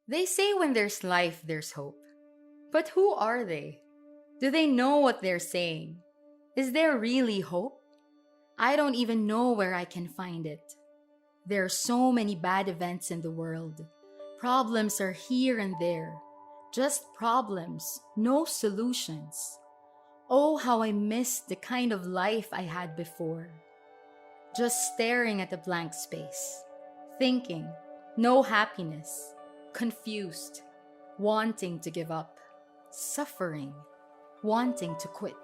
They say when there's life, there's hope. But who are they? Do they know what they're saying? Is there really hope? I don't even know where I can find it. There are so many bad events in the world. Problems are here and there. Just problems, no solutions. Oh, how I miss the kind of life I had before. Just staring at a blank space, thinking, no happiness, confused, wanting to give up, suffering, wanting to quit.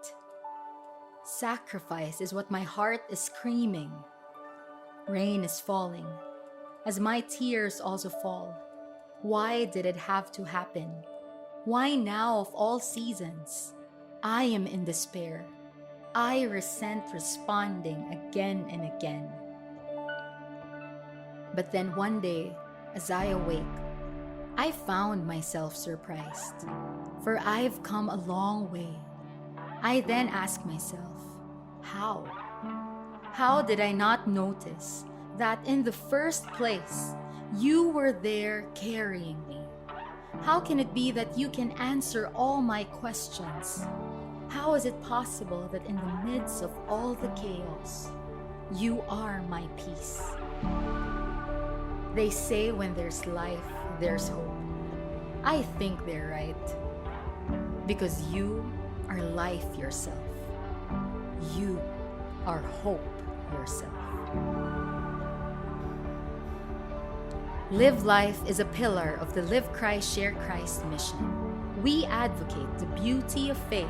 Sacrifice is what my heart is screaming. Rain is falling, as my tears also fall. Why did it have to happen? Why now of all seasons? I am in despair. I resent responding again and again. But then one day, as I awake, I found myself surprised, for I've come a long way. I then ask myself, how? How did I not notice that in the first place, you were there carrying me? How can it be that you can answer all my questions? How is it possible that in the midst of all the chaos, you are my peace? They say when there's life, there's hope. I think they're right. Because you are life yourself. You are hope yourself. Live Life is a pillar of the Live Christ, Share Christ mission. We advocate the beauty of faith,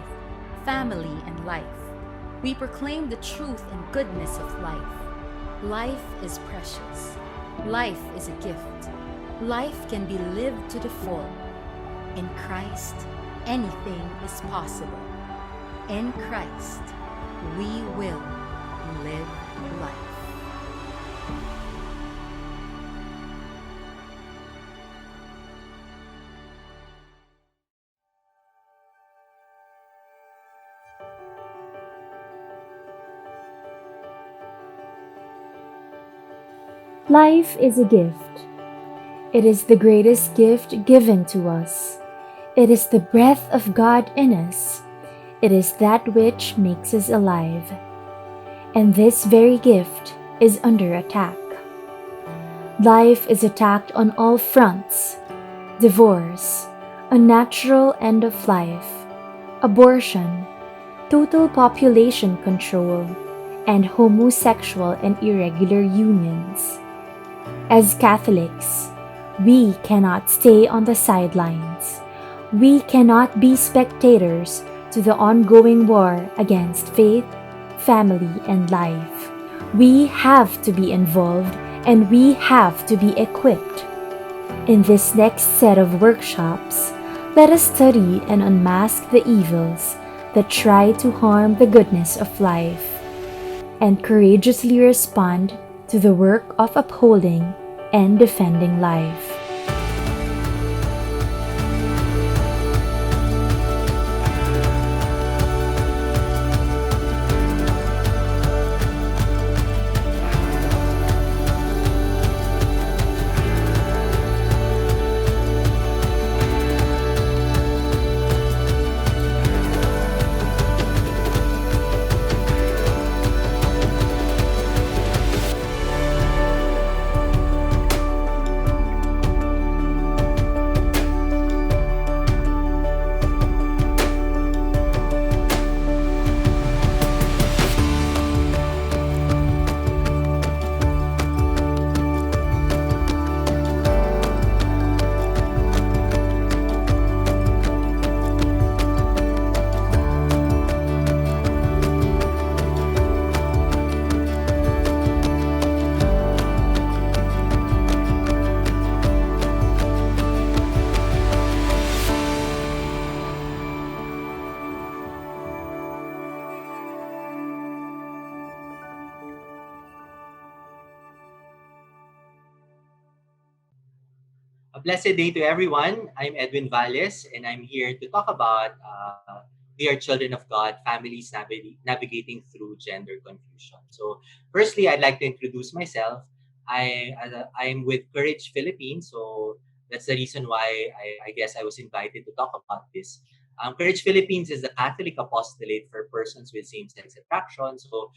family, and life. We proclaim the truth and goodness of life. Life is precious. Life is a gift. Life can be lived to the full. In Christ, anything is possible. In Christ, we will live life. Life is a gift. It is the greatest gift given to us. It is the breath of God in us. It is that which makes us alive. And this very gift is under attack. Life is attacked on all fronts: divorce, unnatural end of life, abortion, total population control, and homosexual and irregular unions. As Catholics, we cannot stay on the sidelines. We cannot be spectators to the ongoing war against faith, family, and life. We have to be involved, and we have to be equipped. In this next set of workshops, let us study and unmask the evils that try to harm the goodness of life, and courageously respond to the work of upholding and defending life. A blessed day to everyone. I'm Edwin Valles, and I'm here to talk about we are children of God, families navigating through gender confusion. So, firstly, I'd like to introduce myself. I'm with Courage Philippines. So, That's the reason why I guess I was invited to talk about this. Courage Philippines is the Catholic apostolate for persons with same-sex attraction. So,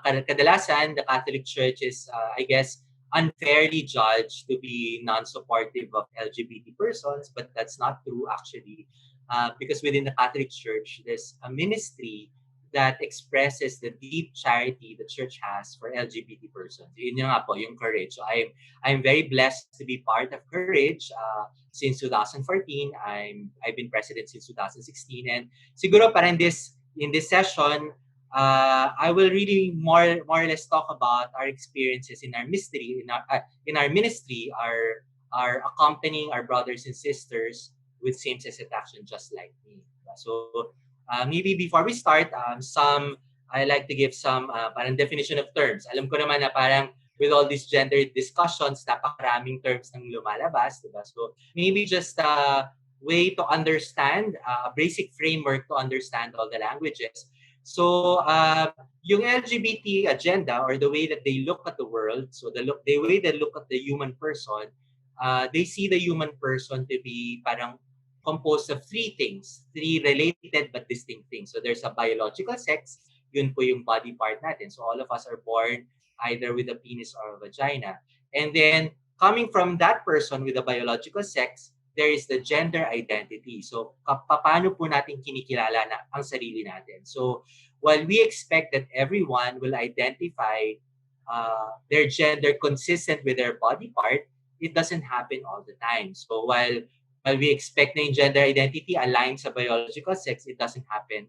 kadalasan, the Catholic Church is, I guess, unfairly judged to be non-supportive of LGBT persons, but that's not true actually, because within the Catholic Church, there's a ministry that expresses the deep charity the church has for LGBT persons. Yun yung nga po, yung Courage. So I'm very blessed to be part of Courage since 2014. I've been president since 2016, and siguro parang in this session, I will really more or less talk about our experiences in our mystery, in our ministry, our accompanying our brothers and sisters with same-sex attraction, just like me. So maybe before we start, I like to give some parang definition of terms. Alam ko naman na parang with all these gender discussions, napakaraming terms nang lumalabas, diba? So maybe just a way to understand, a basic framework to understand all the languages. So yung LGBT agenda, or the way that they look at the world, so the way they look at the human person, they see the human person to be parang composed of three related but distinct things. So there's a biological sex, yun po yung body part natin. So all of us are born either with a penis or a vagina. And then coming from that person with a biological sex, there is the gender identity. So paano po natin kinikilala na ang sarili natin? So while we expect that everyone will identify their gender consistent with their body part, it doesn't happen all the time. So while we expect na yung gender identity aligns sa biological sex, it doesn't happen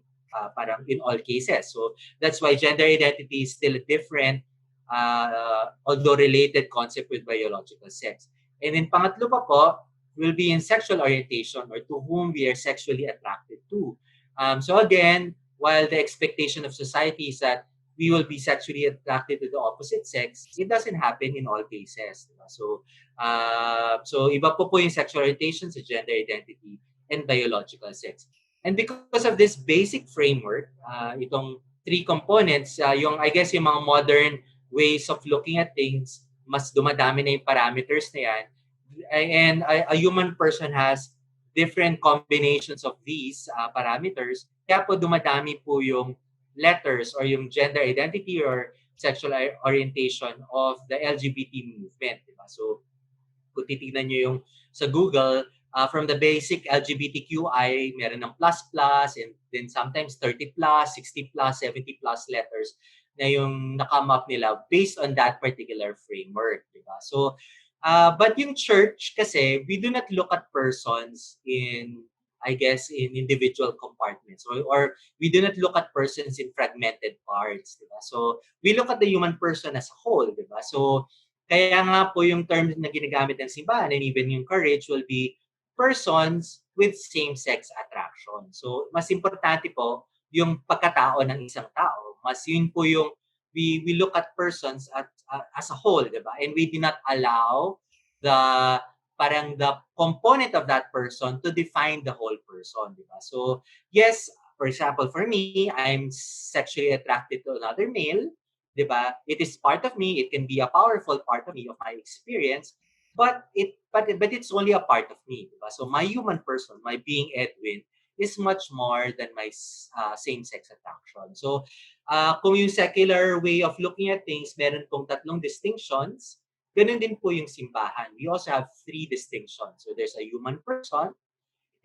parang in all cases. So that's why gender identity is still a different, although related concept with biological sex. And then pangatlo pa po will be in sexual orientation, or to whom we are sexually attracted to. So again, while the expectation of society is that we will be sexually attracted to the opposite sex, it doesn't happen in all cases. So iba po yung sexual orientation sa gender identity and biological sex. And because of this basic framework, itong three components, I guess yung mga modern ways of looking at things, mas dumadami na yung parameters na yan. And a human person has different combinations of these parameters. Kaya po dumadami po yung letters or yung gender identity or sexual orientation of the LGBT movement. Diba? So kung titignan nyo yung sa Google, from the basic LGBTQI, meron ng plus, and then sometimes 30 plus, 60 plus, 70 plus letters na yung nakam up nila based on that particular framework. Diba? So, but yung church kasi, we do not look at persons in individual compartments, or we do not look at persons in fragmented parts. Diba? So, we look at the human person as a whole. Diba? So, kaya nga po yung term na ginagamit ng simbahan and even yung Courage will be persons with same-sex attraction. So, mas importante po yung pagkatao ng isang tao. Mas yun po yung we look at persons as a whole, diba? And we do not allow the component of that person to define the whole person, diba? So, yes, for example, for me, I'm sexually attracted to another male, diba? It is part of me. It can be a powerful part of me, of my experience, but it's only a part of me, diba? So my human person, my being Edwin, is much more than my same-sex attraction. So kung yung secular way of looking at things, meron pong tatlong distinctions. Ganun din po yung simbahan. We also have three distinctions. So there's a human person,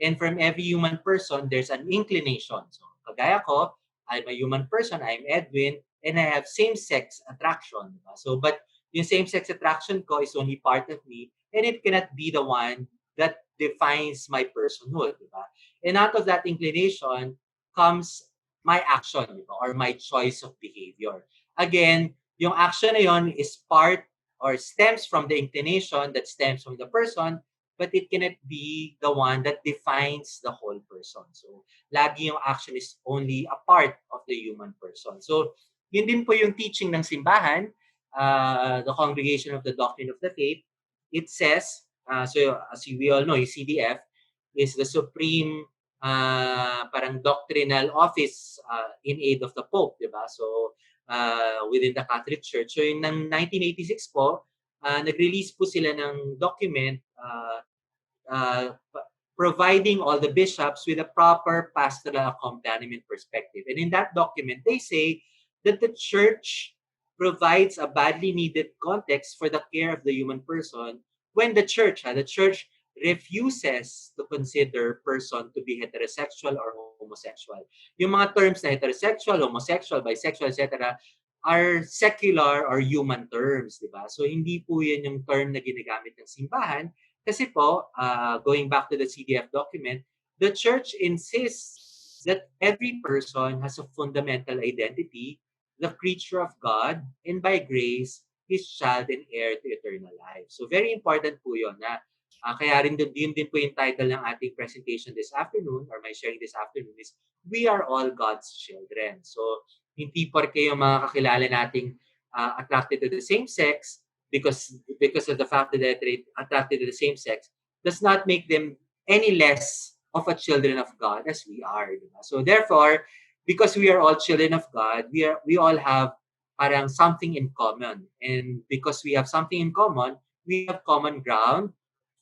and from every human person, there's an inclination. So kagaya ko, I'm a human person, I'm Edwin, and I have same-sex attraction. Diba? So, but yung same-sex attraction ko is only part of me, and it cannot be the one that defines my personhood. Diba? And out of that inclination comes my action, diba? Or my choice of behavior. Again, yung action na yon is part or stems from the inclination that stems from the person, but it cannot be the one that defines the whole person. So, lagi yung action is only a part of the human person. So, yun din po yung teaching ng simbahan, the Congregation of the Doctrine of the Faith. It says, so as we all know, yung CDF is the supreme parang doctrinal office in aid of the Pope, diba? So, within the Catholic Church. So, in 1986 po, nag-release po sila ng document providing all the bishops with a proper pastoral accompaniment perspective. And in that document, they say that the church provides a badly needed context for the care of the human person when the church refuses to consider person to be heterosexual or homosexual. Yung mga terms na heterosexual, homosexual, bisexual, etc. are secular or human terms, di ba? So hindi po yan yung term na ginagamit ng simbahan kasi po, going back to the CDF document, the church insists that every person has a fundamental identity, the creature of God, and by grace, his child and heir to eternal life. So very important po yun na kaya rin yun din po yung title ng ating presentation this afternoon or my sharing this afternoon is We Are All God's Children. So hindi porke yung mga kakilala nating attracted to the same sex because of the fact that they're attracted to the same sex does not make them any less of a children of God as we are. Diba? So therefore, because we are all children of God, we all have parang something in common. And because we have something in common, we have common ground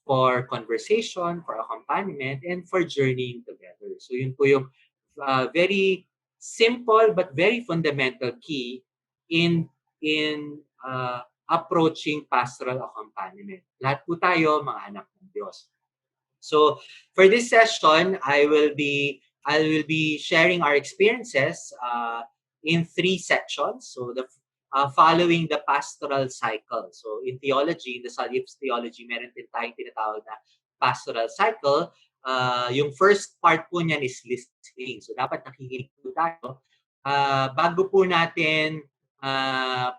for conversation, for accompaniment, and for journeying together. So yun po yung very simple but very fundamental key in approaching pastoral accompaniment. Lahat po tayo mga anak ng Diyos. So for this session, I will be sharing our experiences in 3 sections. So the following the pastoral cycle. So in theology, in the study of theology, meron din tayong tinatawag na pastoral cycle. Yung first part po niyan is listening. So dapat nakikinig po tayo bago po natin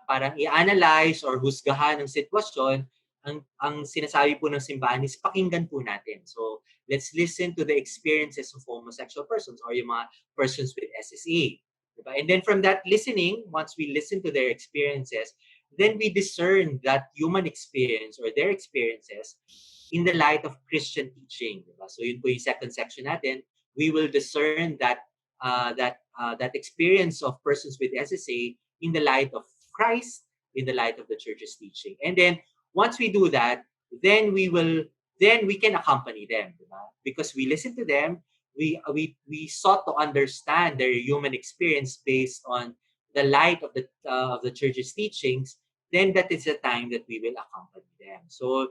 parang i-analyze or husgahan ng sitwasyon. Ang sinasabi po ng simbahan is pakinggan po natin. So let's listen to the experiences of homosexual persons or yung mga persons with SSA. Diba? And then from that listening, once we listen to their experiences, then we discern that human experience or their experiences in the light of Christian teaching. Diba? So yun po yung second section natin. We will discern that experience of persons with SSA in the light of Christ, in the light of the church's teaching. And then once we do that, then we can accompany them, diba? Because we listen to them, we sought to understand their human experience based on the light of the church's teachings. Then that is the time that we will accompany them. So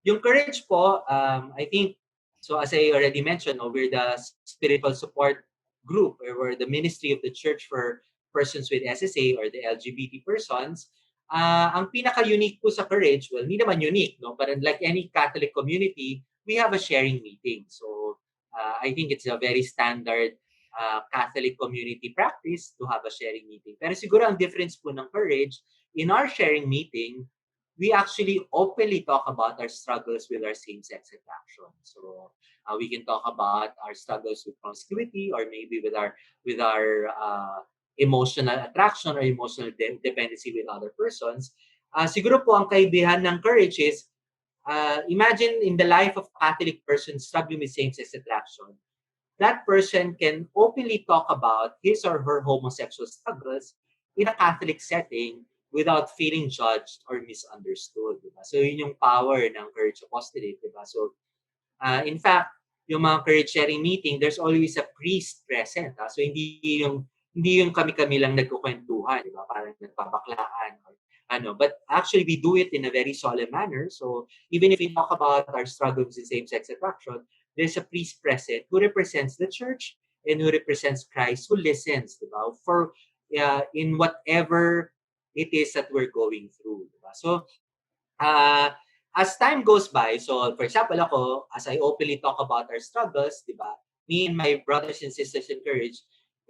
yung courage po, I think, so as I already mentioned, we're the spiritual support group or we're the ministry of the church for persons with SSA or the LGBT persons. Ang pinaka-unique po sa courage, well, hindi naman unique, no? But like any Catholic community, we have a sharing meeting. So I think it's a very standard Catholic community practice to have a sharing meeting. Pero siguro ang difference po ng courage, in our sharing meeting, we actually openly talk about our struggles with our same-sex attraction. So we can talk about our struggles with promiscuity or maybe with our emotional attraction or emotional dependency with other persons. Siguro po ang kaibahan ng courage is, imagine in the life of a Catholic person struggling with same-sex attraction, that person can openly talk about his or her homosexual struggles in a Catholic setting without feeling judged or misunderstood. Diba? So yun yung power ng Courage Apostolate. Diba? So in fact, yung mga courage sharing meeting, there's always a priest present. So hindi yung kami-kami lang nagkukwentuhan, di ba? Parang nagpabaklaan or ano. But actually, we do it in a very solemn manner. So even if we talk about our struggles in same-sex attraction, there's a priest present who represents the church and who represents Christ, who listens, di ba? For in whatever it is that we're going through. Di ba? So as time goes by, so for example ako, as I openly talk about our struggles, di ba? Me and my brothers and sisters in courage,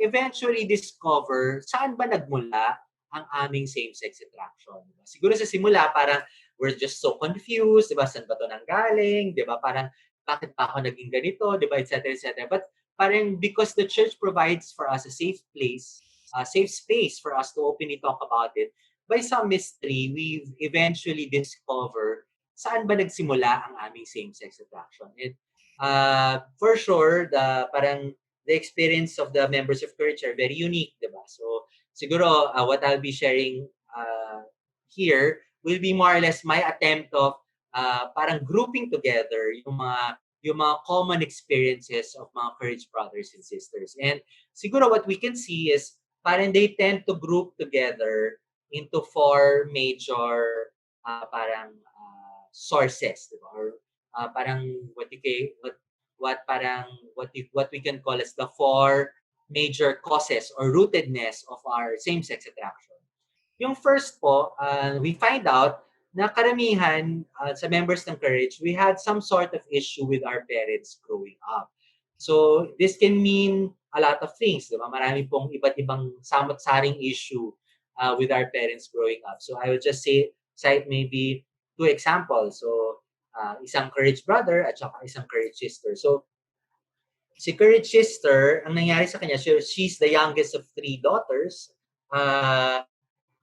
eventually discover saan ba nagmula ang aming same-sex attraction. Diba? Siguro sa simula, parang we're just so confused, diba? Saan ba ito nanggaling? Diba? Parang, bakit pa ako naging ganito? Diba? Et cetera, et cetera. But parang because the church provides for us a safe place, a safe space for us to openly talk about it, by some mystery, we've eventually discovered saan ba nagsimula ang aming same-sex attraction. And for sure, the experience of the members of Courage are very unique, diba? So, siguro, what I'll be sharing here will be more or less my attempt of parang grouping together yung mga common experiences of mga Courage brothers and sisters. And siguro what we can see is parang they tend to group together into four major parang sources, diba? Or parang what we can call as the four major causes or rootedness of our same-sex attraction. Yung first po, we find out na karamihan sa members ng Courage, we had some sort of issue with our parents growing up. So, this can mean a lot of things, di ba? Marami pong iba't ibang samot-saring issue with our parents growing up. So, I would just cite maybe two examples. So, isang Courage brother at saka isang Courage sister. So, si Courage sister, ang nangyari sa kanya, she's the youngest of three daughters.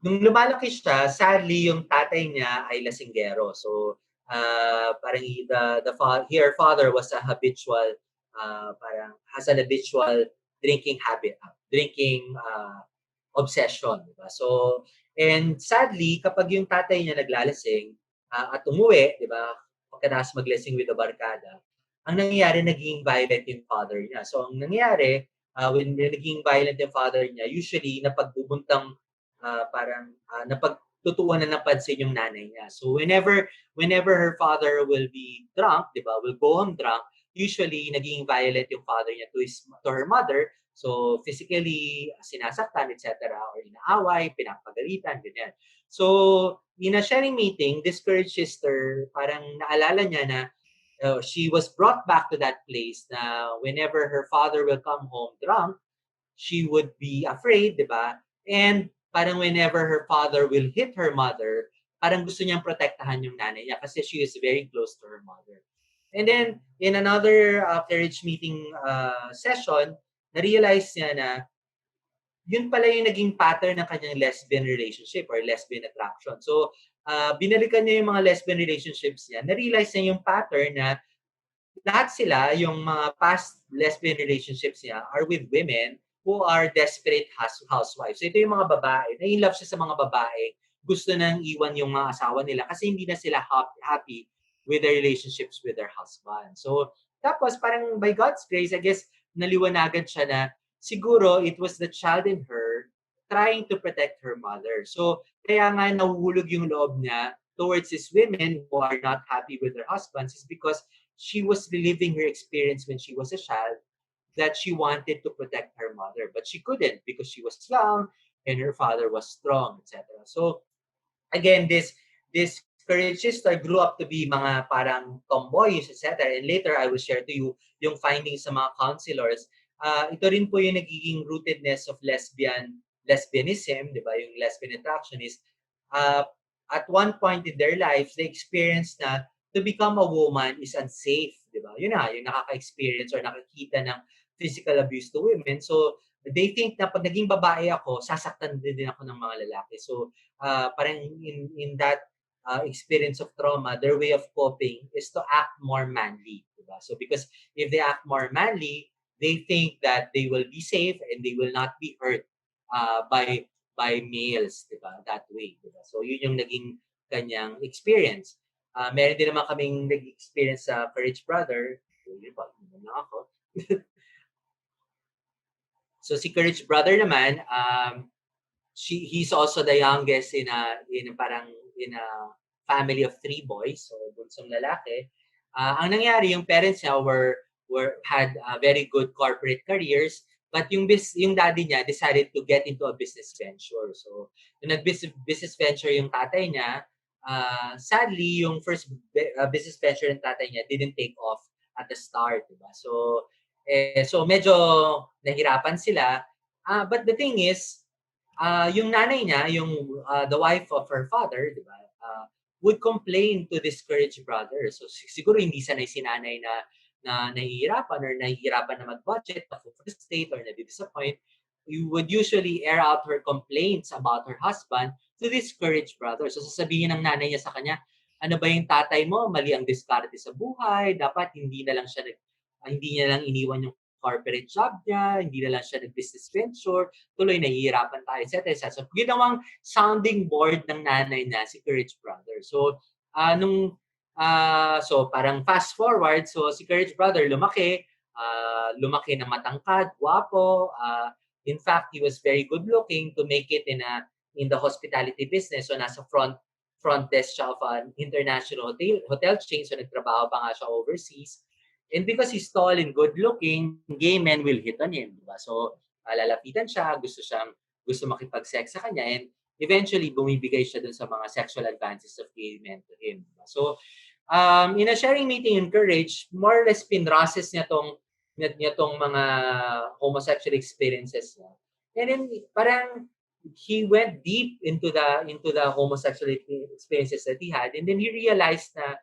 Nung lumalaki siya, sadly, yung tatay niya ay lasinggero. So, parang her father was a habitual, has an habitual drinking habit, drinking obsession. Diba? So, and sadly, kapag yung tatay niya naglalasing at umuwi, di ba, pagkatapos maglasing with the barkada, ang nangyayari, naging violent yung father niya. So, ang nangyayari, when naging violent yung father niya, usually, napagbubuntang napagtutuuan na ng pansin yung nanay niya. So, whenever her father will be drunk, di ba, will go home drunk, usually, naging violent yung father niya to her mother. So, physically, sinasaktan, etc. Or inaaway, pinapagalitan, ganyan. So, in a sharing meeting, this Courage sister, parang naalala niya na she was brought back to that place na whenever her father will come home drunk, she would be afraid, di ba? And parang whenever her father will hit her mother, parang gusto niyang protektahan yung nanay niya kasi she is very close to her mother. And then, in another Courage meeting session, na-realize niya na yun pala yung naging pattern ng kanyang lesbian relationship or lesbian attraction. So, binalikan niya yung mga lesbian relationships niya. Na-realize niya yung pattern na lahat sila, yung mga past lesbian relationships niya are with women who are desperate housewives. So, ito yung mga babae. Na-in-love siya sa mga babae. Gusto nang iwan yung mga asawa nila kasi hindi na sila happy with their relationships with their husband. So, tapos parang by God's grace, I guess, naliwanagan siya na siguro it was the child in her trying to protect her mother. So, kaya nga nahuhulog yung loob niya towards these women who are not happy with their husbands is because she was reliving her experience when she was a child that she wanted to protect her mother. But she couldn't because she was young and her father was strong, etc. So, again, this Courage sister grew up to be mga parang tomboys, etc. And later, I will share to you yung findings sa mga counselors. Ito rin po yung nagiging rootedness of lesbianism, di ba? Yung lesbian attraction is, at one point in their lives, they experienced na to become a woman is unsafe, di ba? Yun na, yung nakaka-experience or nakakita ng physical abuse to women. So, they think na pag naging babae ako, sasaktan din ako ng mga lalaki. So, parang in that experience of trauma, their way of coping is to act more manly. Diba? So because if they act more manly, they think that they will be safe and they will not be hurt by males, diba? That way. Diba? So yun yung naging kanyang experience. Meron din naman kaming nag-experience sa Courage Brother. Yun pa, yun lang ako. So si Courage Brother naman, he's also the youngest in a family of three boys, so bunsong lalaki. Ang nangyari, yung parents niya had very good corporate careers, but yung daddy niya decided to get into a business venture. So, yung nag-business venture yung tatay niya, sadly, yung first business venture ng tatay niya didn't take off at the start, diba? So medyo nahirapan sila. But the thing is, yung nanay niya, the wife of her father, di ba, would complain to this Courage brother. So siguro hindi sanay si nanay na nahihirapan na mag-budget, na-frustrate or na-disappoint. You would usually air out her complaints about her husband to this Courage brother. So sasabihin ng nanay niya sa kanya, ano ba yung tatay mo? Mali ang diskarte sa buhay. Dapat hindi niya lang iniwan yung corporate job niya, hindi na lang siya nag-business venture, tuloy nahihirapan tayo, etc. So, ginawang sounding board ng nanay niya, si Courage Brother. So, nung So parang fast forward, so si Courage Brother lumaki na matangkad, guwapo. In fact, he was very good looking to make it in the hospitality business. So nasa front desk siya of an international hotel chain. So nagtrabaho pa nga siya overseas. And because he's tall and good looking, gay men will hit on him, diba? So lalapitan siya, gusto makipag-sex sa kanya, and eventually bumibigay siya dun sa mga sexual advances of gay men to him. Diba? So in a sharing meeting in Courage, more or less pinrocess niya tong mga homosexual experiences niya. And then parang he went deep into the homosexual experiences that he had, and then he realized na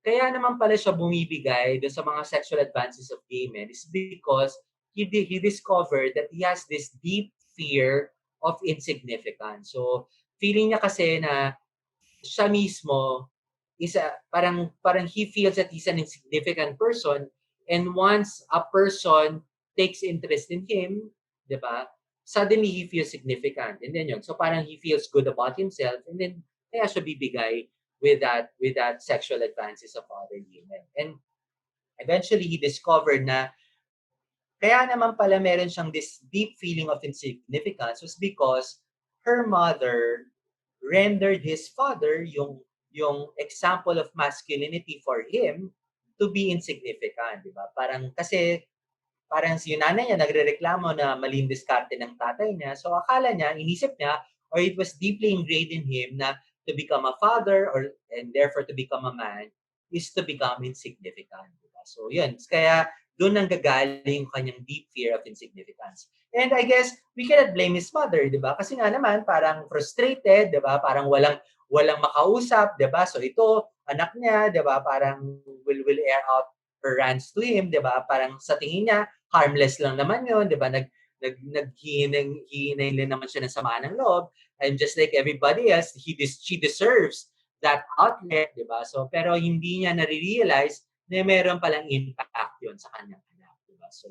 kaya naman pala siya bumibigay dun sa mga sexual advances of gay men is because he discovered that he has this deep fear of insignificance. So feeling niya kasi na siya mismo parang he feels that he's an insignificant person, and once a person takes interest in him, 'di ba? Suddenly he feels significant. And then yun. So parang he feels good about himself, and then kaya siya bibigay with that sexual advances of other women. And eventually he discovered na kaya naman pala meron siyang this deep feeling of insignificance was because her mother rendered his father yung example of masculinity for him to be insignificant, di ba? Parang si yung nanay niya nagrereklamo na maling diskarte ng tatay niya. So akala niya, inisip niya, or it was deeply ingrained in him na to become a father and therefore to become a man is to become insignificant. Diba? So yun, kaya doon nang gagaling yung kanyang deep fear of insignificance. And I guess we cannot blame his mother, di ba? Kasi nga naman parang frustrated, di ba? Parang walang makausap, di ba? So ito, anak niya, di ba? Parang will air out her rants to him, di ba? Parang sa tingin niya, harmless lang naman yun, di ba? Naghihinay naman siya ng sama ng loob. And just like everybody else, she deserves that outlet, di ba? So, pero hindi niya nare-realize na meron palang impact yun sa kanyang anak, di ba? So,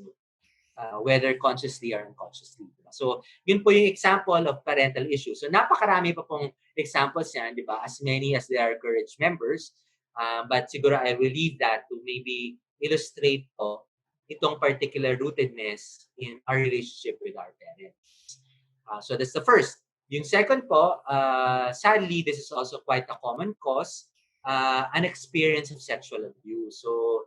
whether consciously or unconsciously. Diba? So, yun po yung example of parental issues. So, napakarami pa pong examples yan, di ba? As many as there are Courage members. But siguro I will leave that to maybe illustrate po itong particular rootedness in our relationship with our parents. So that's the first. Yung second po, sadly, this is also quite a common cause, an experience of sexual abuse. So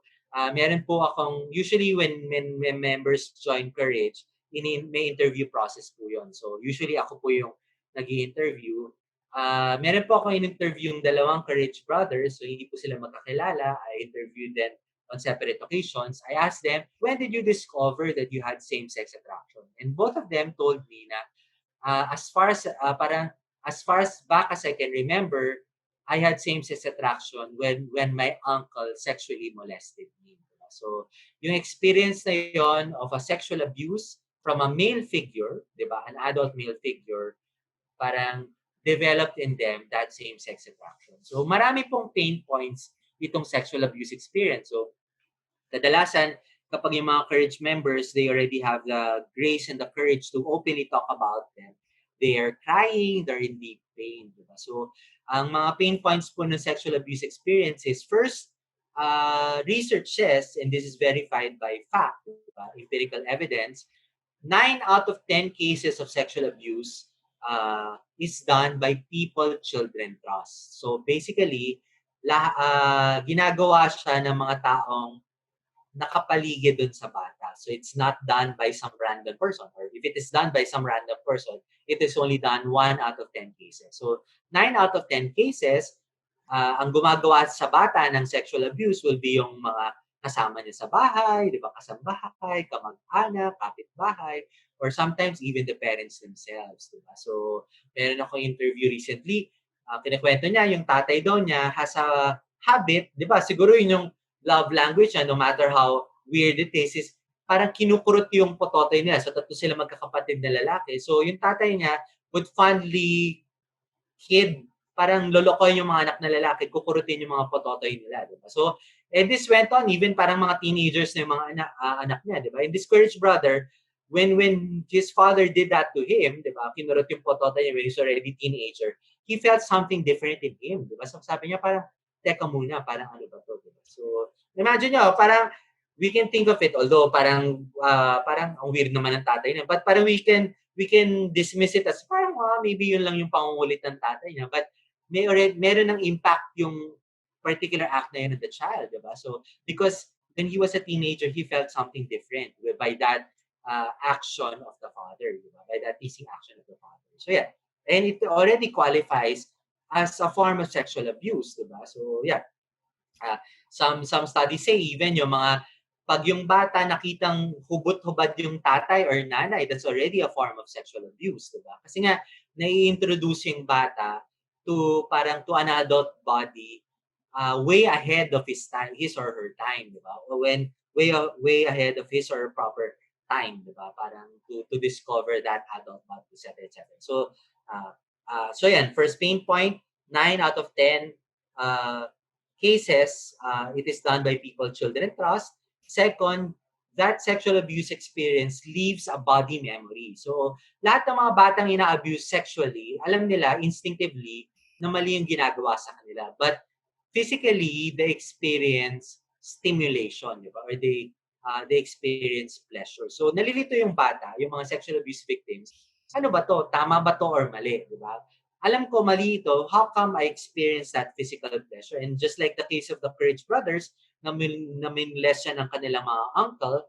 meron po akong, usually when members join Courage, may interview process po yon. So usually ako po yung nag-i-interview. Meron po akong in-interview yung dalawang Courage brothers, so hindi po sila magkakilala. I interviewed them on separate occasions. I asked them, when did you discover that you had same-sex attraction? And both of them told me na as far as back as I can remember, I had same-sex attraction when my uncle sexually molested me. So, yung experience na yon of a sexual abuse from a male figure, di ba, an adult male figure, parang developed in them that same-sex attraction. So, marami pong pain points itong sexual abuse experience. So, kadalasan, kapag yung mga Courage members, they already have the grace and the courage to openly talk about them. They are crying, they're in deep pain. Diba? So, ang mga pain points po ng sexual abuse experience is first, research says, and this is verified by fact, diba? Empirical evidence, 9 out of 10 cases of sexual abuse is done by people children trust. So basically, ginagawa siya ng mga taong nakapaligid dun sa bata. So it's not done by some random person. Or if it is done by some random person, it is only done 1 out of 10 cases. So 9 out of 10 cases, ang gumagawa sa bata ng sexual abuse will be yung mga kasama niya sa bahay, di ba, kasambahay, kamag-anak, kapitbahay, or sometimes even the parents themselves. Di ba? So, meron akong interview recently, kinikwento niya, yung tatay daw niya has a habit, di ba, siguro yun yung love language niya, no matter how weird it is parang kinukurot yung pototoy nila. So, tatlo sila magkakapatid na lalaki. So, yung tatay niya would fondly kid, parang lolokoy yung mga anak na lalaki, kukurutin yung mga pototoy nila, di ba? So, and this went on, even parang mga teenagers na yung mga anak niya, di ba? In this Courage brother, when his father did that to him, di ba, kinurot yung pototoy niya when he's already teenager, he felt something different in him, di ba? So, sabi niya parang, teka muna, parang ano ba to? Diba? So, imagine nyo, parang we can think of it, although parang ang weird naman ng tatay niya, but parang we can dismiss it as parang maybe yun lang yung pangungulit ng tatay niya, but meron ng impact yung particular act na yun of the child, diba? So, because when he was a teenager, he felt something different by that action of the father, diba? By that teasing action of the father. So, yeah. And it already qualifies as a form of sexual abuse, diba? So, yeah. Some studies say even yung mga pag yung bata nakitang hubot-hubad yung tatay or nanay, that's already a form of sexual abuse, diba? Kasi nga, nai-introduce yung bata to an adult body way ahead of his time, his or her time, diba? When way ahead of his or her proper time, diba? Parang to discover that adult body, etc., etc. So, yan, first pain point, 9 out of 10 cases, it is done by people children trust. Second, that sexual abuse experience leaves a body memory. So, lahat ng mga batang ina-abuse sexually, alam nila instinctively na mali yung ginagawa sa kanila. But physically, they experience stimulation, di ba? Or they experience pleasure. So, nalilito yung bata, yung mga sexual abuse victims. Ano ba to? Tama ba to or mali? Di ba? Alam ko mali ito, how come I experience that physical pleasure? And just like the case of the Courage brothers, na minless siya ng kanilang mga uncle,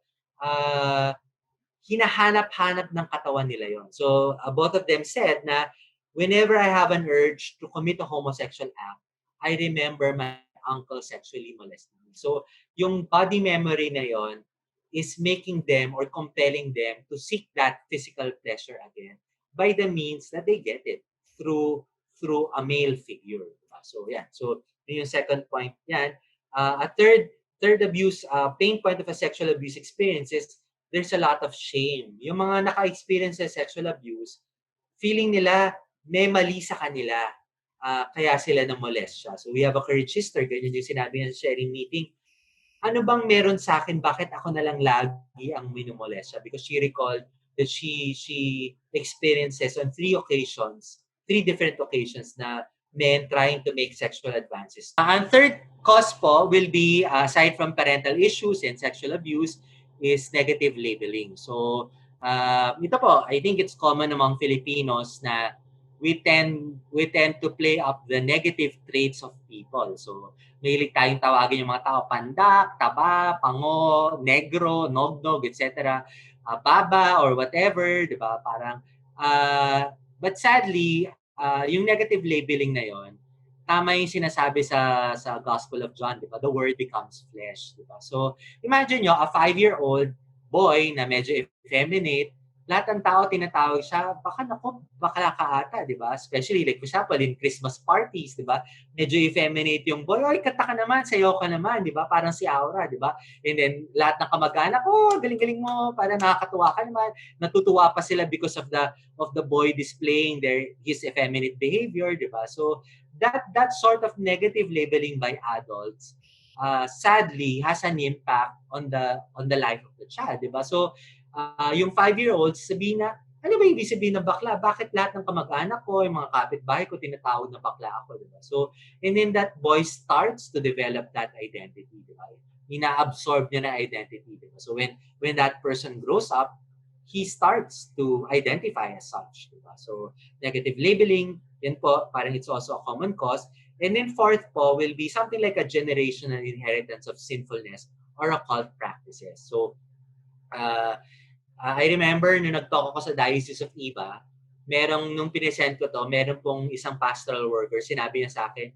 hinahanap-hanap ng katawan nila yon. So, both of them said na whenever I have an urge to commit a homosexual act, I remember my uncle sexually molesting me. So, yung body memory na yon is making them or compelling them to seek that physical pleasure again by the means that they get it through a male figure. So, yeah. So, yung second point yan. A third abuse, pain point of a sexual abuse experience is there's a lot of shame. Yung mga naka-experience sa sexual abuse, feeling nila may mali sa kanila. Kaya sila na-molest siya. So we have a Courage sister, ganyan yung sinabi niya sa sharing meeting. Ano bang meron sa akin? Bakit ako na lang lagi ang minumolest siya? Because she recalled that she experiences on 3 different occasions na men trying to make sexual advances. Ang third cause po will be, aside from parental issues and sexual abuse, is negative labeling. So, ito po, I think it's common among Filipinos na we tend to play up the negative traits of people. So, mahilig tayong tawagin yung mga tao pandak, taba, pango, negro, nognog, etc. Baba or whatever, di ba? Parang, but sadly, yung negative labeling na yon, tama yung sinasabi sa Gospel of John, di ba? The word becomes flesh, di ba? So, imagine nyo, a 5-year-old boy na medyo effeminate, lahat ng tao tinatawag siya, bakla ka ata, di ba? Especially, like, for example, in Christmas parties, di ba? Medyo effeminate yung boy, oy, kanta ka naman, sayo ka naman, di ba? Parang si Aura, di ba? And then, lahat ng kamag-anak, galing-galing mo, parang nakakatuwa ka naman. Natutuwa pa sila because of the boy displaying his effeminate behavior, di ba? So, that sort of negative labeling by adults sadly has an impact on the life of the child, di ba? So yung 5-year-olds sabihin na, ano ba ibig sabihin ng bakla? Bakit lahat ng kamag-anak ko, yung mga kapitbahay ko tinatawag na bakla ako, di ba? So, and then that boy starts to develop that identity, di ba? Ina-absorb niya na identity, di ba? So when that person grows up, he starts to identify as such, di ba? So, negative labeling, yan po, parang it's also a common cause. And then fourth po will be something like a generational inheritance of sinfulness or occult practices. So, I remember nung nag-talk ako sa Diocese of Iba, nung pinesent ko to, meron pong isang pastoral worker, sinabi niya sa akin,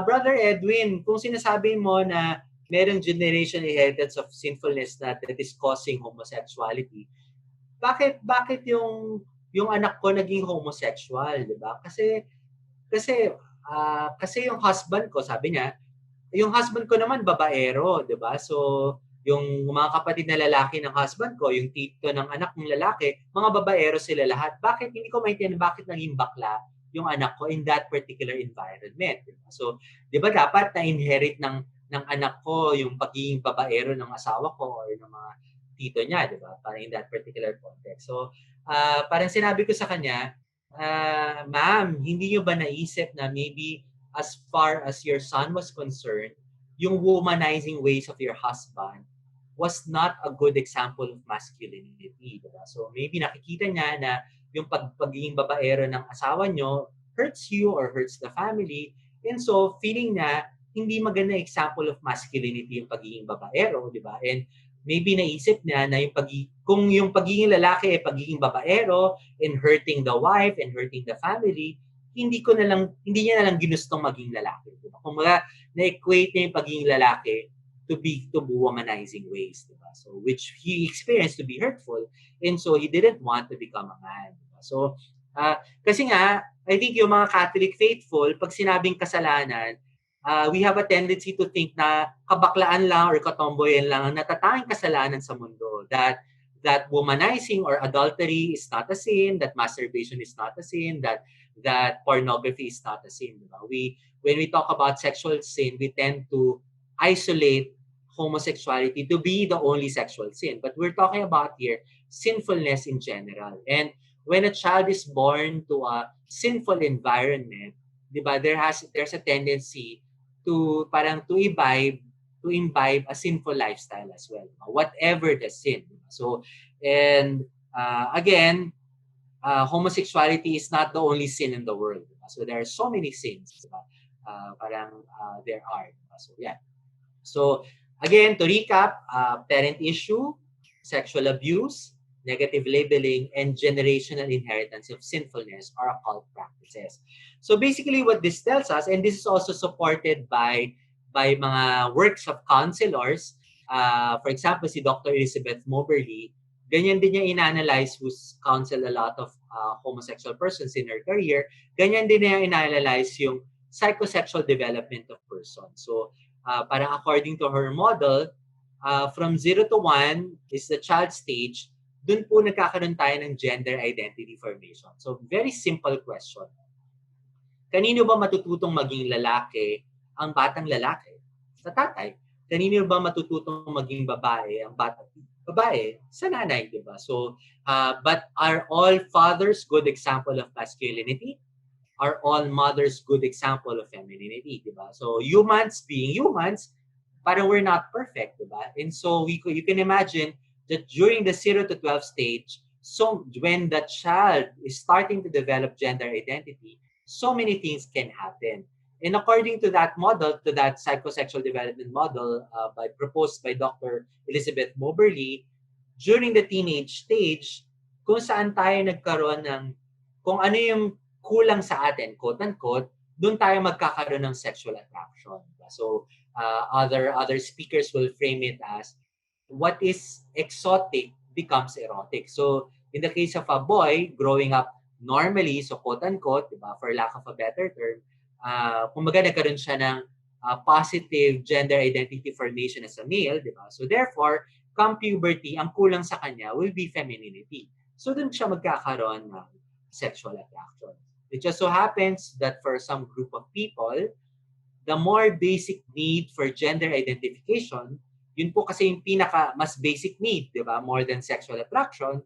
Brother Edwin, kung sinasabi mo na merong generational inheritance of sinfulness that is causing homosexuality, bakit yung anak ko naging homosexual, di ba? Kasi yung husband ko, sabi niya, yung husband ko naman babaero, di ba? So, yung mga kapatid na lalaki ng husband ko, yung tito ng anak ng lalaki, mga babaero sila lahat. Bakit hindi ko maintindihan bakit naging bakla yung anak ko in that particular environment? Di ba? So, di ba dapat na-inherit ng anak ko yung pagiging babaero ng asawa ko or ng mga tito niya, di ba? Parang in that particular context. So, parang sinabi ko sa kanya, ma'am, hindi nyo ba naisip na maybe as far as your son was concerned, yung womanizing ways of your husband was not a good example of masculinity. Diba? So maybe nakikita niya na yung pagiging babaero ng asawa nyo hurts you or hurts the family. And so feeling na hindi maganda example of masculinity yung pagiging babaero, di ba? And maybe naisip niya na kung yung pagiging lalaki ay pagiging babaero and hurting the wife and hurting the family, hindi niya na lang ginustong maging lalaki. Diba? Kung na-equate niya yung pagiging lalaki to womanizing ways, diba? So which he experienced to be hurtful, and so he didn't want to become a man. Diba? So kasi nga, I think yung mga Catholic faithful, pag sinabing kasalanan, we have a tendency to think na kabaklaan lang or katomboyan lang ang natatanging kasalanan sa mundo. That womanizing or adultery is not a sin, that masturbation is not a sin, that pornography is not a sin. Diba? When we talk about sexual sin, we tend to isolate homosexuality to be the only sexual sin. But we're talking about here sinfulness in general. And when a child is born to a sinful environment, diba, there's a tendency to imbibe a sinful lifestyle as well, whatever the sin. So, and again, homosexuality is not the only sin in the world. So there are so many sins. There are. So yeah. So again, to recap, parent issue, sexual abuse, negative labeling, and generational inheritance of sinfulness are occult practices. So basically what this tells us, and this is also supported by mga works of counselors, for example, si Dr. Elizabeth Moberly, ganyan din niya in-analyze, who's counseled a lot of homosexual persons in her career, ganyan din niya in-analyze yung psychosexual development of person. So parang according to her model, from 0 to 1 is the child stage, dun po nagkakaroon tayo ng gender identity formation. So very simple question. Kanino ba matututong maging lalaki ang batang lalaki? Sa tatay. Kanino ba matututong maging babae ang batang babae? Sa nanay, di ba? So, but are all fathers good example of masculinity? Are all mothers good example of femininity, di ba? So humans being humans, parang we're not perfect, di ba? And so you can imagine that during the 0 to 12 stage, so when the child is starting to develop gender identity, so many things can happen. And according to that model, to that psychosexual development model proposed by Dr. Elizabeth Moberly, during the teenage stage, kung saan tayo nagkaroon ng, kung ano yung kulang sa atin, quote-unquote, doon tayo magkakaroon ng sexual attraction. So, other speakers will frame it as, what is exotic becomes erotic. So, in the case of a boy growing up normally, so quote-unquote, diba, for lack of a better term, kumbaga nagkaroon siya ng positive gender identity formation as a male, diba? So, therefore, come puberty, ang kulang sa kanya will be femininity. So, doon siya magkakaroon ng sexual attraction. It just so happens that for some group of people, the more basic need for gender identification, yun po kasi yung mas basic need, di ba? More than sexual attraction,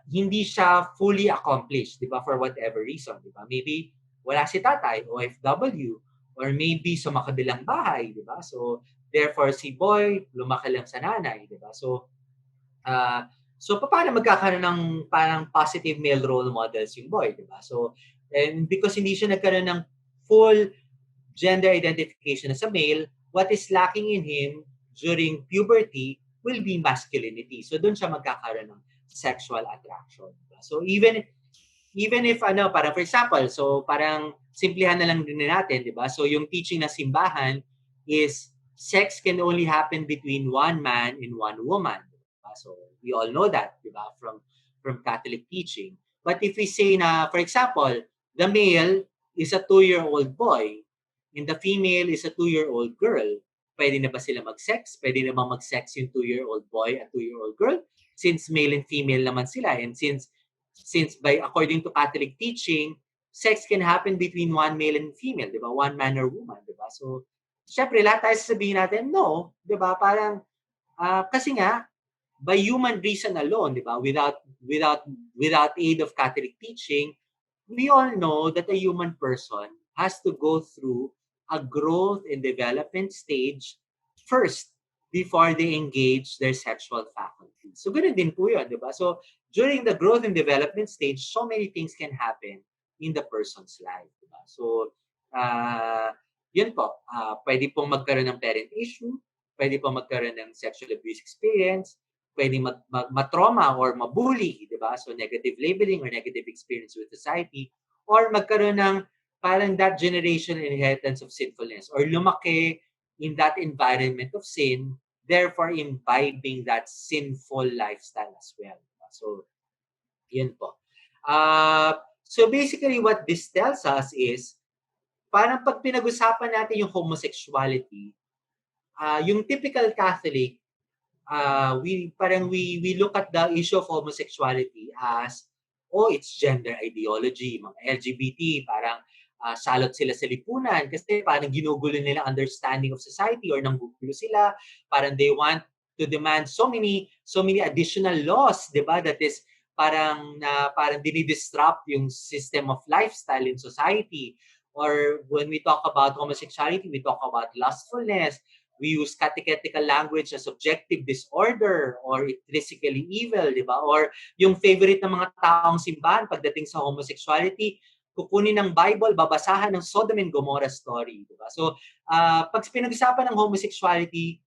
hindi siya fully accomplished, di ba? For whatever reason, di ba? Maybe wala si tatay, OFW, or maybe sa makabilang bahay, di ba? So, therefore, si boy, lumaki lang sa nanay, di ba? So, paano magkakaroon ng parang positive male role models yung boy, di ba? So, and because hindi siya nagkaroon ng full gender identification as a male, what is lacking in him during puberty will be masculinity. So, doon siya magkakaroon ng sexual attraction. Diba? So, even if parang for example, so parang simplihan na lang din natin, di ba? So, yung teaching na simbahan is sex can only happen between one man and one woman. So we all know that, di ba, from Catholic teaching. But if we say na, for example, the male is a 2-year-old boy and the female is a 2-year-old girl, pwede na ba sila mag-sex? Pwede na ba mag-sex yung 2-year-old boy at 2-year-old girl? Since male and female naman sila, and since by according to Catholic teaching, sex can happen between one male and female, di ba? One man or woman, di ba? So, syempre, lahat tayo sasabihin natin, no, di ba? Parang, kasi nga, by human reason alone, di ba? Without aid of Catholic teaching, we all know that a human person has to go through a growth and development stage first before they engage their sexual faculties. So, ganun din po yun, di ba? So, during the growth and development stage, so many things can happen in the person's life. Di ba? So, uh, yun po, pwede pong magkaroon ng parent issue, pwede pong magkaroon ng sexual abuse experience, pwede matrauma or mabully, di ba? So negative labeling or negative experience with society, or magkaroon ng parang that generation inheritance of sinfulness, or lumaki in that environment of sin, therefore imbibing that sinful lifestyle as well. So, yun po. So basically what this tells us is, parang pag pinag-usapan natin yung homosexuality, yung typical Catholic, we look at the issue of homosexuality as, oh, it's gender ideology, mga LGBT, parang salot sila sa lipunan kasi parang ginugulo nila understanding of society, or nanggugulo sila, parang they want to demand so many additional laws, 'di ba? That is parang dinidisrupt yung system of lifestyle in society. Or when we talk about homosexuality, we talk about lustfulness. We use catechetical language as objective disorder or intrinsically evil, di ba? Or yung favorite ng mga taong simbahan pagdating sa homosexuality, kukunin ng Bible, babasahan ng Sodom and Gomorrah story, di ba? So, pag pinag-usapan ng homosexuality,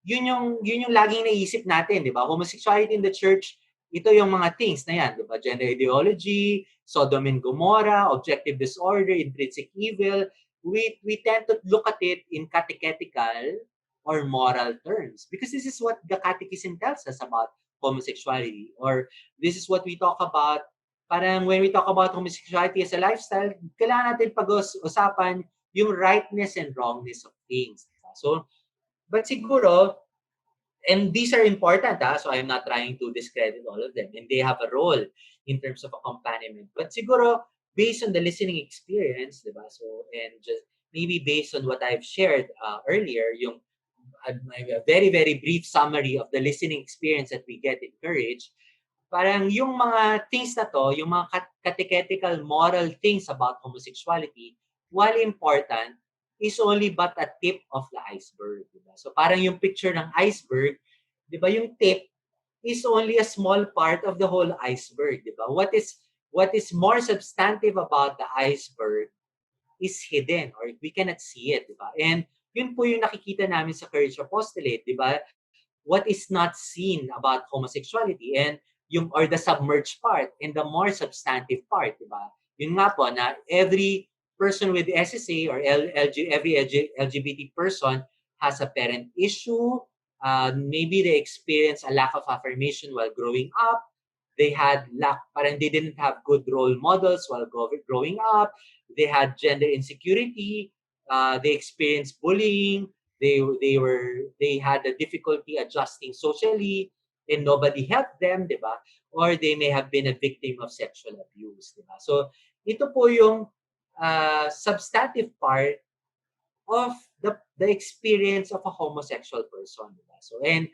yun yung laging naisip natin, di ba? Homosexuality in the church, ito yung mga things na yan, di ba? Gender ideology, Sodom and Gomorrah, objective disorder, intrinsic evil. We tend to look at it in catechetical or moral terms, because this is what the catechism tells us about homosexuality, or this is what we talk about. Parang when we talk about homosexuality as a lifestyle, kailangan natin pag-usapan yung rightness and wrongness of things. So, but siguro, and these are important, so I'm not trying to discredit all of them, and they have a role in terms of accompaniment. But siguro, based on the listening experience, diba? So, and just maybe based on what I've shared earlier, yung a very, very brief summary of the listening experience that we get in Courage, parang yung mga things na to, yung mga catechetical moral things about homosexuality, while important, is only but a tip of the iceberg. Diba? So parang yung picture ng iceberg, di ba, yung tip is only a small part of the whole iceberg. Di ba? What is more substantive about the iceberg is hidden, or we cannot see it. Di ba? And yun po yung nakikita namin sa Courage Apostolate. Di ba? What is not seen about homosexuality, and yung, or the submerged part and the more substantive part, di ba? Yun nga po na every person with SSA or every LGBT person has a parent issue. Maybe they experience a lack of affirmation while growing up. Parang they didn't have good role models while growing up. They had gender insecurity. They experienced bullying. They had a difficulty adjusting socially, and nobody helped them, di ba? Or they may have been a victim of sexual abuse, di ba? So ito po yung substantive part of the experience of a homosexual person, di ba? So, and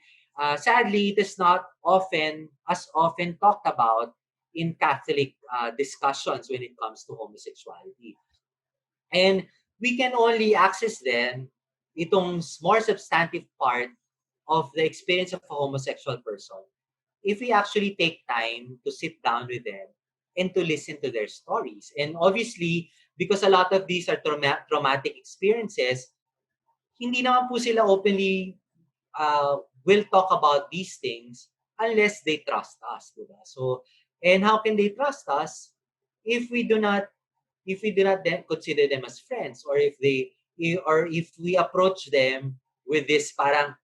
sadly, it is not often talked about in Catholic discussions when it comes to homosexuality. And we can only access then itong more substantive part of the experience of a homosexual person if we actually take time to sit down with them and to listen to their stories. And obviously, because a lot of these are traumatic experiences, hindi naman po sila openly will talk about these things unless they trust us, diba? So, and how can they trust us if we do not then consider them as friends, or if we approach them with this parang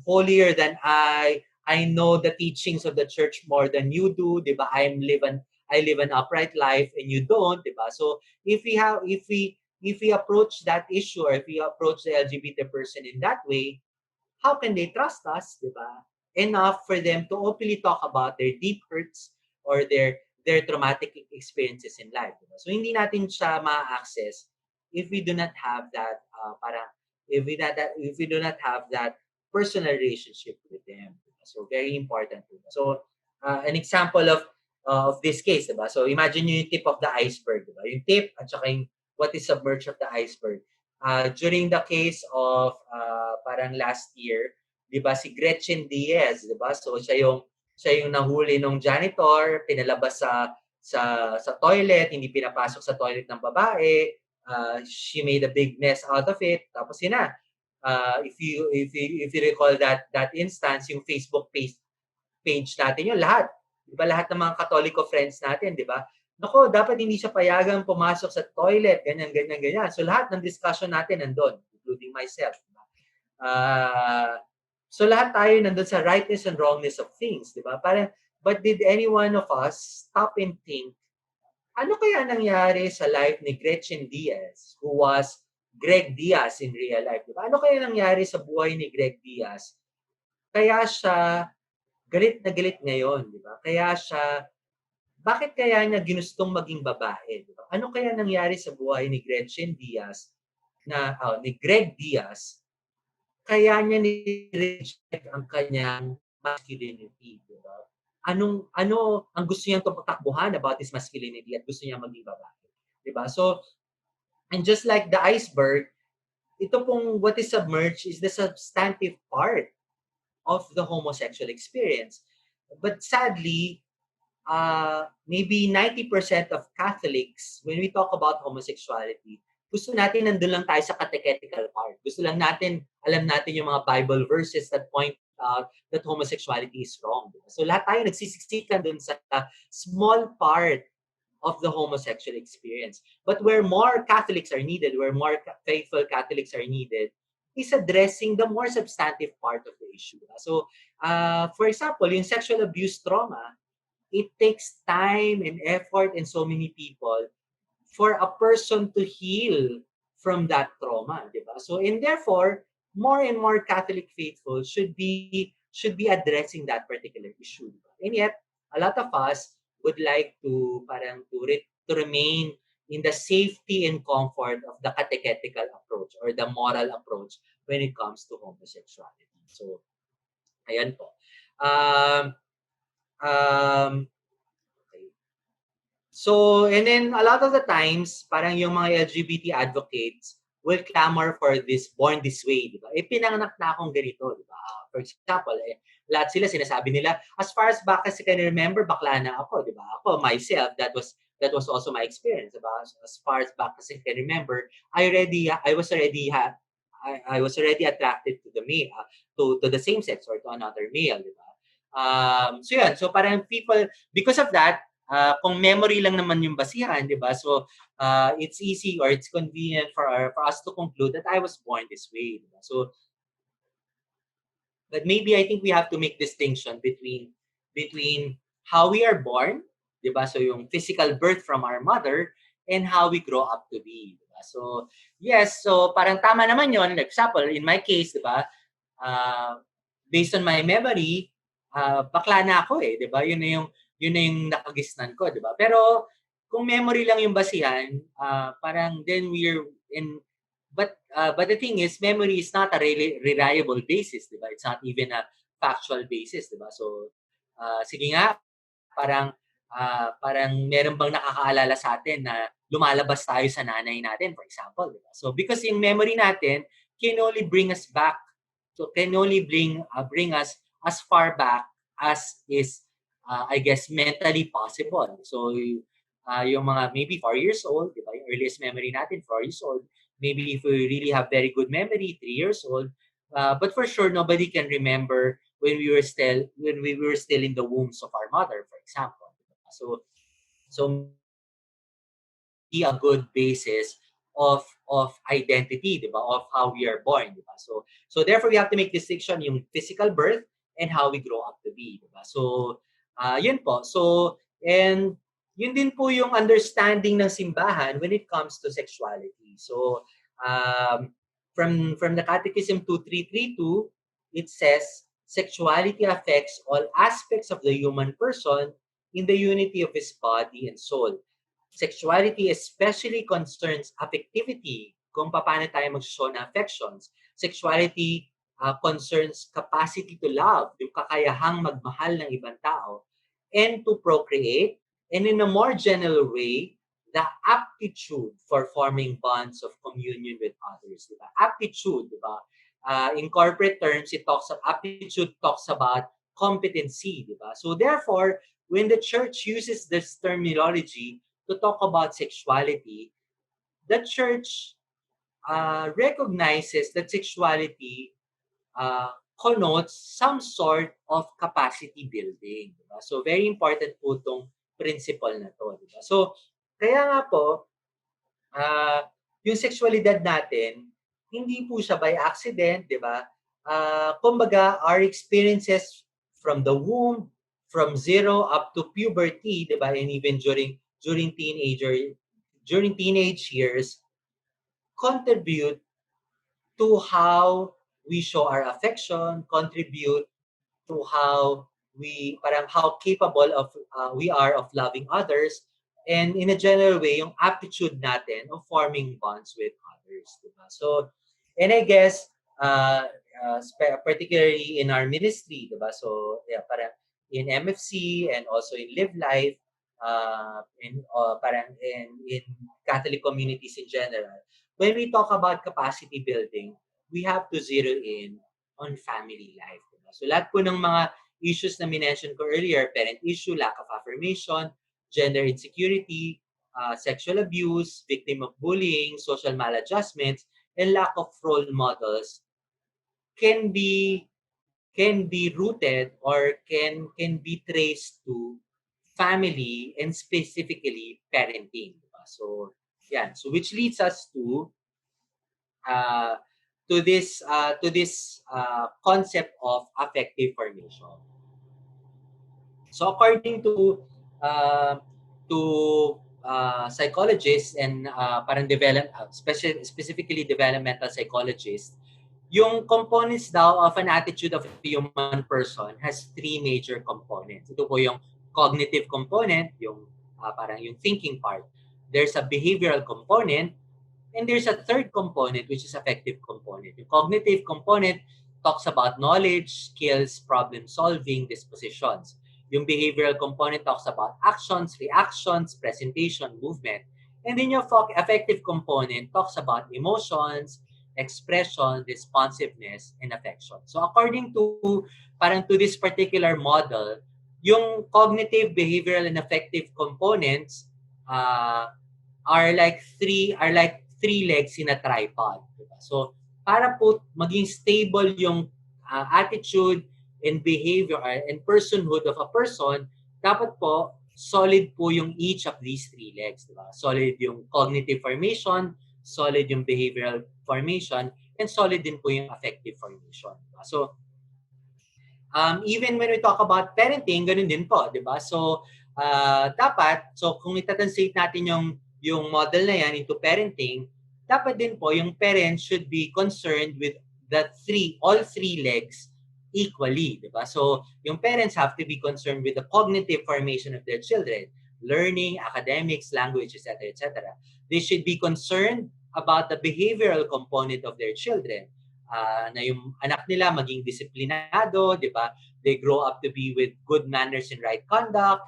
holier than I know the teachings of the church more than you do, 'di ba? I live an upright life and you don't, 'di ba? So if we approach that issue, or if we approach the LGBT person in that way, how can they trust us, di ba? Enough for them to openly talk about their deep hurts or their traumatic experiences in life. Diba? So hindi natin siya ma-access if we do not have that if we do not have that personal relationship with them. Diba? So very important. Diba? So an example of of this case, diba? So imagine nyo yung tip of the iceberg, diba? Yung tip at saka yung what is submerged of the iceberg. During the case of parang last year, diba, si Gretchen Diaz, diba? So siya yung nahuli ng janitor, pinalabas sa toilet, hindi pinapasok sa toilet ng babae. She made a big mess out of it. Tapos yun na. If you recall that instance, yung Facebook page natin, yung lahat. Di ba lahat ng mga Katoliko friends natin, di ba? Nako, dapat hindi siya payagang pumasok sa toilet, ganyan, ganyan, ganyan. So lahat ng discussion natin nandun, including myself. Diba? So lahat tayo nandun sa rightness and wrongness of things, di ba? Parang, but did any one of us stop and think, ano kaya nangyari sa life ni Gretchen Diaz, who was Greg Diaz in real life? Diba? Ano kaya nangyari sa buhay ni Greg Diaz? Kaya siya galit na galit ngayon, di ba? Bakit kaya niya ginustong maging babae? Di ba? Ano kaya nangyari sa buhay ni Gretchen Diaz, ni Greg Diaz, kaya niya ni-reject ang kanyang masculinity, di ba? Ano ang gusto niyang tumatakbuhan about his masculinity at gusto niya maging babae, di ba? So, and just like the iceberg, ito pong what is submerged is the substantive part of the homosexual experience. But sadly, maybe 90% of Catholics, when we talk about homosexuality, gusto natin nandun lang tayo sa catechetical part. Gusto lang natin, alam natin yung mga Bible verses that point out that homosexuality is wrong. So lahat tayo nagsisiksikan dun sa small part of the homosexual experience. But where more Catholics are needed, where more faithful Catholics are needed, is addressing the more substantive part of the issue. So, for example, yung sexual abuse trauma, it takes time and effort in so many people for a person to heal from that trauma, di ba? So, and therefore, more and more Catholic faithful should be addressing that particular issue. Diba? And yet, a lot of us would like to remain in the safety and comfort of the catechetical approach or the moral approach when it comes to homosexuality. So, ayan po. Okay. So, and then a lot of the times, parang yung mga LGBT advocates will clamor for this born this way, di ba? Pinanganak na akong ganito, di ba? For example, lahat sila sinasabi nila, as far as back as I can remember, bakla na ako, di ba? Ako, myself, that was also my experience, di ba? As far as back as I can remember, I was already attracted to the male, to the same sex or to another male, di ba? So yun, so parang people, because of that, kung memory lang naman yung basihan, di ba? So, it's easy or it's convenient for us to conclude that I was born this way. Di ba? So, but maybe I think we have to make distinction between how we are born, di ba? So, yung physical birth from our mother and how we grow up to be. Di ba? So, yes, so parang tama naman yun. Like, example, in my case, di ba? Based on my memory, bakla na ako eh, di ba? Yun na yung nakagisnan ko, di ba? Pero kung memory lang yung basihan, parang then we're in, but the thing is, memory is not a really reliable basis, di ba? It's not even a factual basis, di ba? So, sige nga, parang meron bang nakakaalala sa atin na lumalabas tayo sa nanay natin, for example, di ba? So, because yung memory natin can only bring us back, so can only bring us as far back as is I guess mentally possible. So yung mga maybe 4 years old, di ba? Yung earliest memory natin 4 years old. Maybe if we really have very good memory 3 years old. But for sure nobody can remember when we were still in the wombs of our mother, for example. So be a good basis of identity, di ba? Of how we are born, di ba? So therefore we have to make distinction yung physical birth and how we grow up to be, di ba? So yun po. So and yun din po yung understanding ng simbahan when it comes to sexuality. So from the Catechism 2332, it says sexuality affects all aspects of the human person in the unity of his body and soul. Sexuality especially concerns affectivity, kung paano tayo mag-show ng affections. Sexuality concerns capacity to love, yung kakayahang magmahal ng ibang tao. and to procreate, and in a more general way, the aptitude for forming bonds of communion with others. Diba? Aptitude, diba? In corporate terms, aptitude talks about competency. Diba? So therefore, when the church uses this terminology to talk about sexuality, the church recognizes that sexuality uh, connotes some sort of capacity building. Diba? So, very important po itong principle na to. Diba? So, kaya nga po, yung sexualidad natin, hindi po siya by accident, di ba? Kumbaga, our experiences from the womb, from zero up to puberty, di ba? And even during teenage years, contribute to how we show our affection, contribute to how capable of we are of loving others, and in a general way, yung aptitude natin of forming bonds with others. Diba? So, and I guess, particularly in our ministry, diba? So, yeah, parang in MFC and also in Live Life, parang in Catholic communities in general, when we talk about capacity building, we have to zero in on family life. Diba? So lahat po ng mga issues na minention ko earlier, parent issue, lack of affirmation, gender insecurity, sexual abuse, victim of bullying, social maladjustments, and lack of role models can be rooted or can be traced to family and specifically parenting. Diba? So, yan. So which leads us uh, to this concept of affective formation. So according uh, to psychologists and parang specifically developmental psychologists, yung components daw of an attitude of a human person has three major components. Ito po yung cognitive component, yung parang yung thinking part. There's a behavioral component, and there's a third component, which is affective component. The cognitive component talks about knowledge, skills, problem solving, dispositions. Yung behavioral component talks about actions, reactions, presentation, movement. And then yung affective component talks about emotions, expression, responsiveness, and affection. So according to this particular model, yung cognitive, behavioral, and affective components are like three legs in a tripod. Diba? So, para po maging stable yung attitude and behavior and personhood of a person, dapat po solid po yung each of these three legs. Diba? Solid yung cognitive formation, solid yung behavioral formation, and solid din po yung affective formation. Diba? So, even when we talk about parenting, ganun din po, di ba? So, kung itatranslate natin yung model na yan into parenting, dapat din po yung parents should be concerned with all three legs equally, di ba? So, yung parents have to be concerned with the cognitive formation of their children, learning, academics, language, etc., etc. They should be concerned about the behavioral component of their children. Na yung anak nila maging disiplinado, di ba? They grow up to be with good manners and right conduct.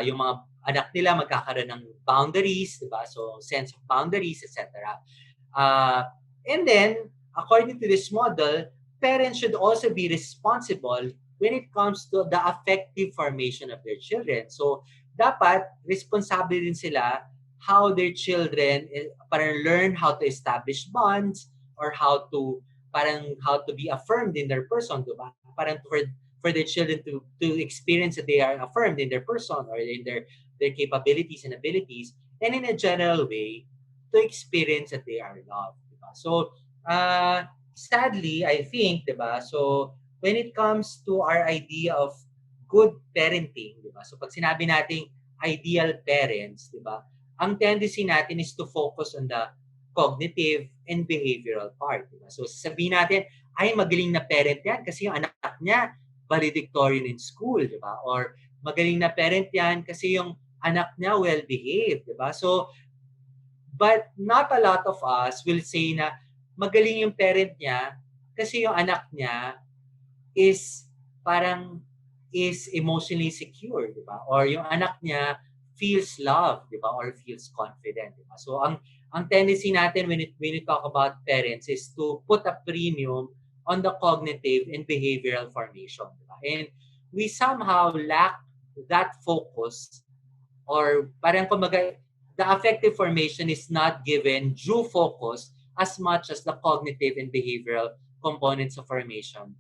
Yung mga anak nila magkakaroon ng boundaries, di ba? So, sense of boundaries, etc. And then, according to this model, parents should also be responsible when it comes to the affective formation of their children. So, dapat responsable din sila how their children parang learn how to establish bonds or how to be affirmed in their person, diba? Parang for their children to experience that they are affirmed in their person or in their capabilities and abilities, and in a general way to experience that they are loved, diba? So sadly, I think, diba, so when it comes to our idea of good parenting, diba, so pag sinabi nating ideal parents, diba, ang tendency natin is to focus on the cognitive and behavioral part. Diba? So sabihin natin, ay magaling na parent yan kasi yung anak niya valedictorian in school, di ba? Or magaling na parent yan kasi yung anak niya well-behaved, di ba? So, but not a lot of us will say na magaling yung parent niya kasi yung anak niya is parang is emotionally secure, di ba? Or yung anak niya feels loved, di ba? Or feels confident, di ba? So ang tendency natin when we talk about parents is to put a premium on the cognitive and behavioral formation, di ba? And we somehow lack that focus, or parang kumbaga the affective formation is not given due focus as much as the cognitive and behavioral components of formation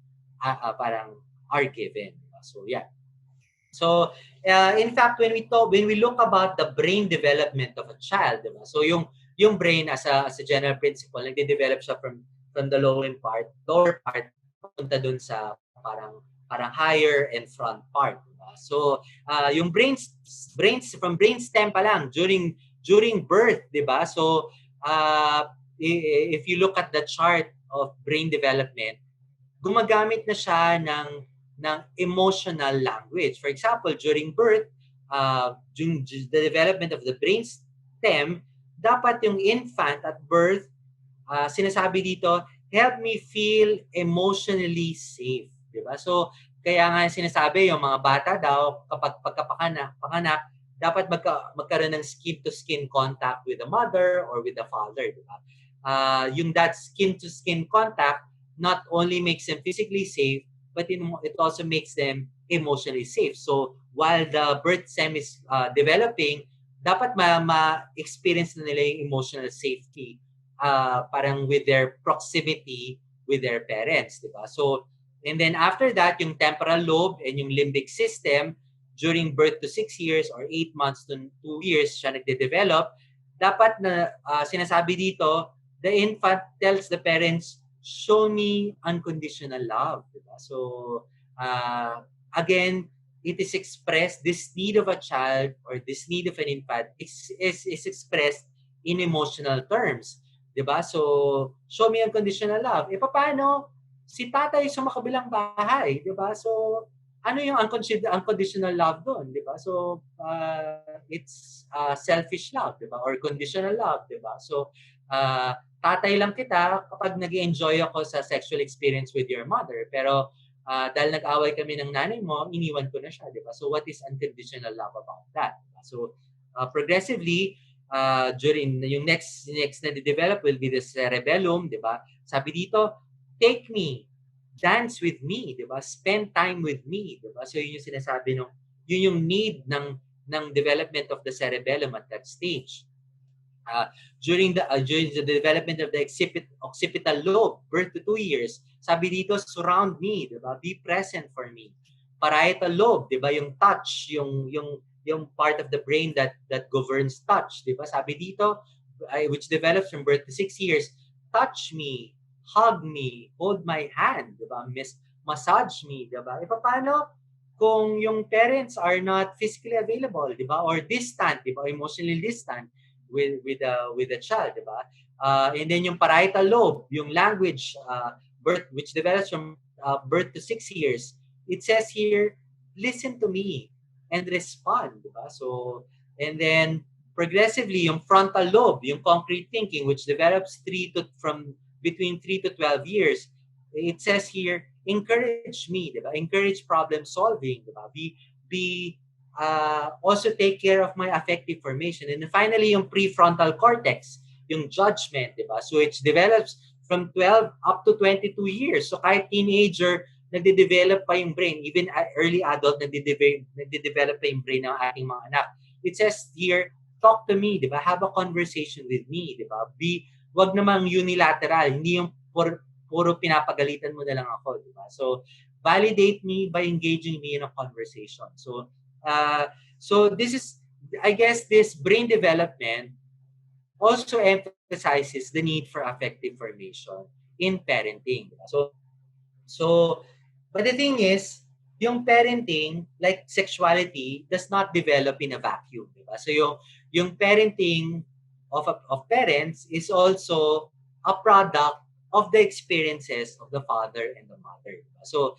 parang are given. So yeah. So in fact, when we look about the brain development of a child, diba? So yung brain as a general principle, nagde-develop siya from the lower part papunta dun sa parang higher and front part, diba? So yung brains from brainstem pa lang during birth, diba? So if you look at the chart of brain development, gumagamit na siya ng emotional language. For example, during birth, during the development of the brain stem, dapat yung infant at birth, sinasabi dito, help me feel emotionally safe. Diba? So, kaya nga sinasabi, yung mga bata daw, kapag panganak, dapat magkaroon ng skin-to-skin contact with the mother or with the father. Diba? Yung that skin-to-skin contact not only makes them physically safe, but it also makes them emotionally safe. So, while the birth stem is developing, dapat ma-experience na nila yung emotional safety parang with their proximity with their parents, di ba? So, and then after that, yung temporal lobe and yung limbic system, during birth to 6 years or 8 months to 2 years siya nagde-develop, dapat na sinasabi dito, the infant tells the parents, show me unconditional love. Diba? So, again, it is expressed, this need of a child or this need of an infant is expressed in emotional terms. Diba? So, show me unconditional love. E paano? Si tatay sa makabilang bahay. Diba? So, ano yung unconditional love doon? Diba? So, it's selfish love. Diba? Or conditional love. Diba? So, tatay lang kita kapag nag-enjoy ako sa sexual experience with your mother. Pero dahil nag-away kami ng nanay mo, iniwan ko na siya, di ba? So what is unconditional love about that? Diba? So progressively, during yung next na develop will be the cerebellum, di ba? Sabi dito, take me, dance with me, di ba? Spend time with me, di ba? So yun yung sinasabi yun yung need ng development of the cerebellum at that stage. During the development of the occipital lobe, birth to 2 years, sabi dito, surround me, diba? Be present for me. Parietal lobe, diba? Yung touch, yung part of the brain that governs touch, diba? Sabi dito, which develops from birth to 6 years, touch me, hug me, hold my hand, diba? Massage me, diba? E paano kung yung parents are not physically available, diba? Or distant, diba? Emotionally distant with the child, diba? And then yung parietal lobe, yung language, birth, which develops from birth to 6 years, it says here, listen to me and respond, diba? So, and then progressively, yung frontal lobe, yung concrete thinking, which develops between 3 to 12 years, it says here, encourage me, diba? Encourage problem solving, diba? Also take care of my affective formation. And then finally, yung prefrontal cortex, yung judgment, diba? So it develops from 12 up to 22 years. So kahit teenager, nagde-develop pa yung brain. Even early adult, nagde-develop pa yung brain ng ating mga anak. It says here, talk to me, diba? Have a conversation with me, diba? Wag namang unilateral, hindi yung puro pinapagalitan mo na lang ako, diba? So validate me by engaging me in a conversation. So this is, I guess, this brain development also emphasizes the need for affective formation in parenting. So, but the thing is, yung parenting, like sexuality, does not develop in a vacuum. Diba? So yung parenting of parents is also a product of the experiences of the father and the mother. Diba? So,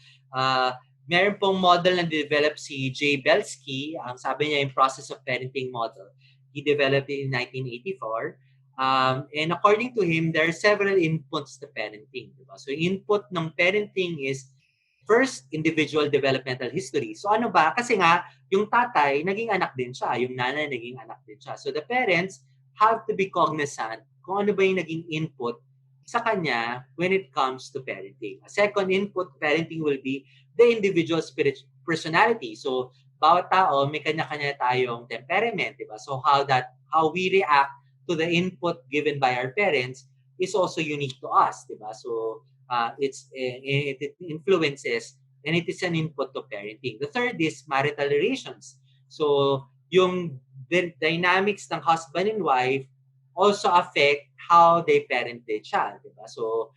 meron pong model na develop si Jay Belsky. Ang sabi niya yung process of parenting model. He developed it in 1984. And according to him, there are several inputs to parenting. Diba? So input ng parenting is First, individual developmental history. So ano ba? Kasi nga, yung tatay, naging anak din siya. Yung nanay, naging anak din siya. So the parents have to be cognizant kung ano ba yung naging input sa kanya when it comes to parenting. A second input parenting will be the individual personality. So bawat tao may kanya-kanya tayong temperament, di ba? So how we react to the input given by our parents is also unique to us, di ba? So it influences and it is an input to parenting. The third is marital relations. So yung dynamics ng husband and wife also affect how they parent their child, diba? So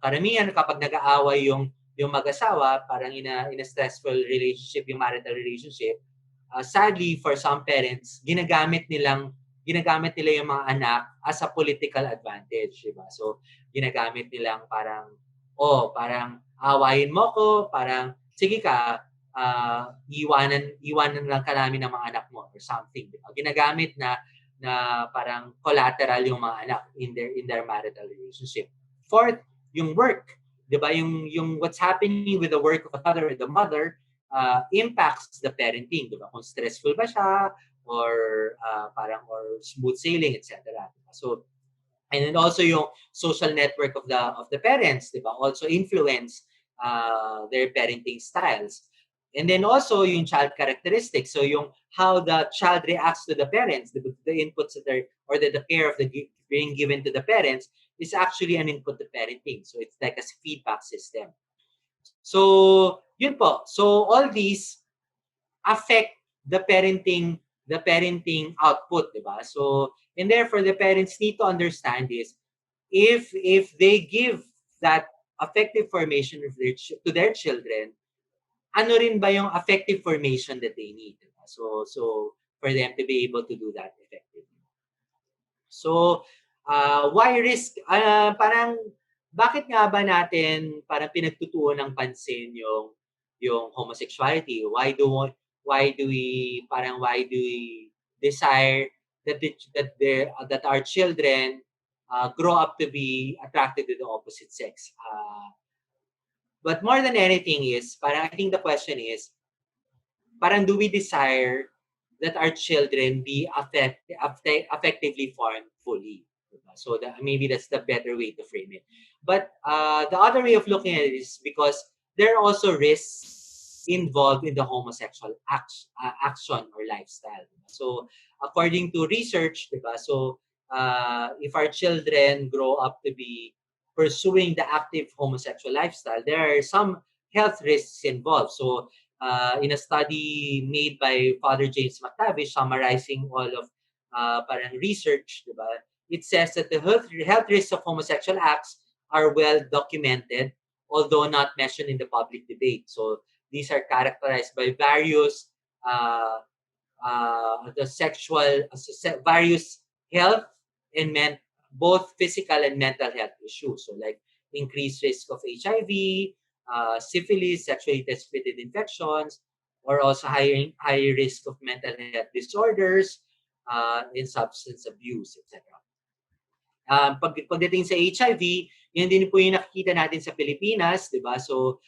karamihan kapag nag-aaway yung mag-asawa, parang in a stressful relationship, yung marital relationship, sadly for some parents, ginagamit nila yung mga anak as a political advantage, diba? So ginagamit nilang parang awayin mo ko, parang sige ka, iwanan lang ka namin ng mga anak mo or something, diba? Ginagamit na parang collateral yung mga anak in their marital relationship. Fourth, yung work, 'di ba? Yung what's happening with the work of the father or the mother impacts the parenting, 'di ba? Kung stressful ba siya or or smooth sailing, etc. So and then also yung social network of the parents, 'di ba? Also influence their parenting styles. And then also yung child characteristics. So yung how the child reacts to the parents, the inputs that are or the care of the being given to the parents is actually an input to parenting. So it's like a feedback system. So yun po. So all these affect the parenting output, di ba? So and therefore the parents need to understand this. If they give that affective formation of to their children, ano rin ba yung affective formation that they need? Diba? So for them to be able to do that effectively. So why risk? Parang bakit nga ba natin parang pinagtutuon ng pansin yung homosexuality? Why do we desire that our children grow up to be attracted to the opposite sex? But more than anything is, parang I think the question is, parang do we desire that our children be effectively formed fully? So maybe that's the better way to frame it. But the other way of looking at it is because there are also risks involved in the homosexual action or lifestyle. So according to research, diba? So if our children grow up to be pursuing the active homosexual lifestyle, there are some health risks involved. So in a study made by Father James McTavish summarizing all of parang research, diba? It says that the health risks of homosexual acts are well documented, although not mentioned in the public debate. So these are characterized by various various health and both physical and mental health issues. So like increased risk of HIV, syphilis, sexually transmitted infections, or also higher risk of mental health disorders, in substance abuse, etc. Pagdating sa HIV, yan din po yung nakikita natin sa Pilipinas, di ba? So,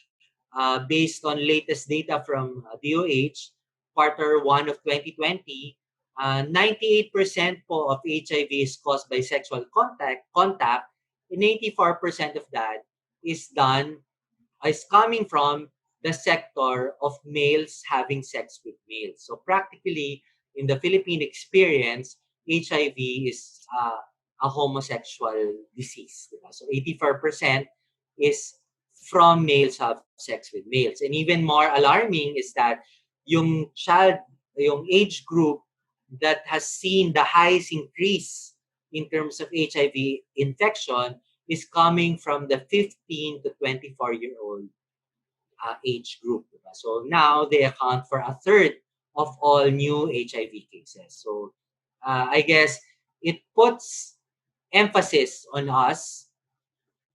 based on latest data from DOH, quarter 1 of 2020, 98% po of HIV is caused by sexual contact, and 84% of that is coming from the sector of males having sex with males. So practically, in the Philippine experience, HIV is a homosexual disease. Diba? So 84% is from males have sex with males. And even more alarming is that yung age group that has seen the highest increase in terms of HIV infection is coming from the 15 to 24-year-old age group. Diba? So now they account for a third of all new HIV cases. So I guess it puts emphasis on us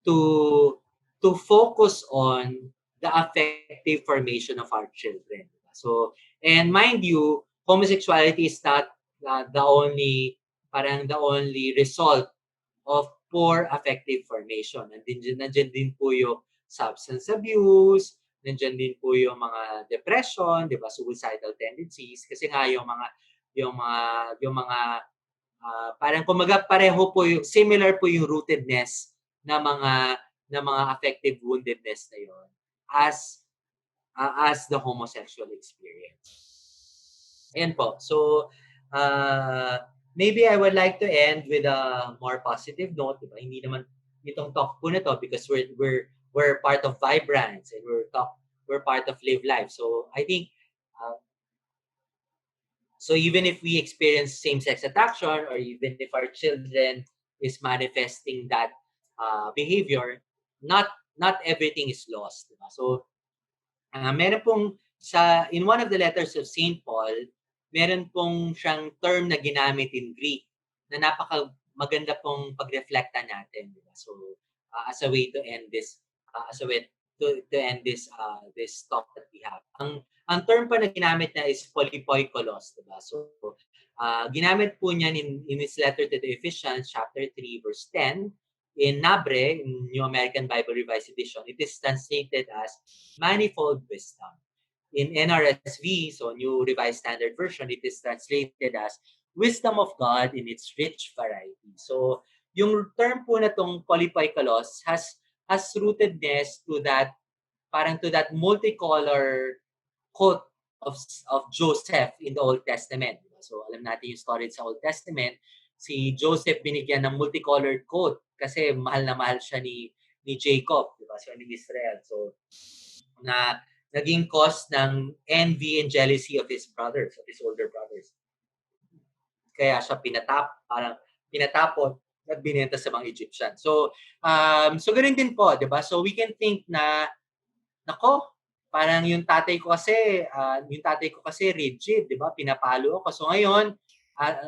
to focus on the affective formation of our children. So, and mind you, homosexuality is not the only result of poor affective formation. Nandiyan din po yung substance abuse, Nandiyan din po yung mga depression, 'di ba, suicidal tendencies kasi nga parang kumbaga pareho po yung similar po yung rootedness na mga affective woundedness na yon as the homosexual experience. Ayan po. So, maybe I would like to end with a more positive note, diba? Hindi naman itong talk po na to because we're part of VIBRANCE and we're part of Live Life. So, I think so even if we experience same-sex attraction or even if our children is manifesting that behavior, not everything is lost, diba? So, meron pong in one of the letters of Saint Paul, meron pong siyang term na ginamit in Greek na maganda pong pagreflecta natin, di ba? So, as a way to end this, as a way to end this talk that we have. Ang term pa na ginamit na is polypoikolos, di ba? So, ginamit po niyan in his letter to the Ephesians, chapter 3, verse 10. In Nabre, in New American Bible Revised Edition, it is translated as manifold wisdom. In NRSV, so New Revised Standard Version, it is translated as wisdom of God in its rich variety. So, yung term po na tong polypoikolos has rootedness to that multicolor coat of Joseph in the Old Testament. So, alam natin yung story sa Old Testament. Si Joseph binigyan ng multicolored coat kasi mahal na mahal siya ni Jacob, di ba? Siya ni Israel. So, naging cause ng envy and jealousy of his brothers, of his older brothers. Kaya siya pinatapon at binenta sa mga Egyptian. So ganun din po, di ba? So we can think na, nako, parang yung tatay ko kasi rigid, di ba? Pinapalo ako. So ngayon,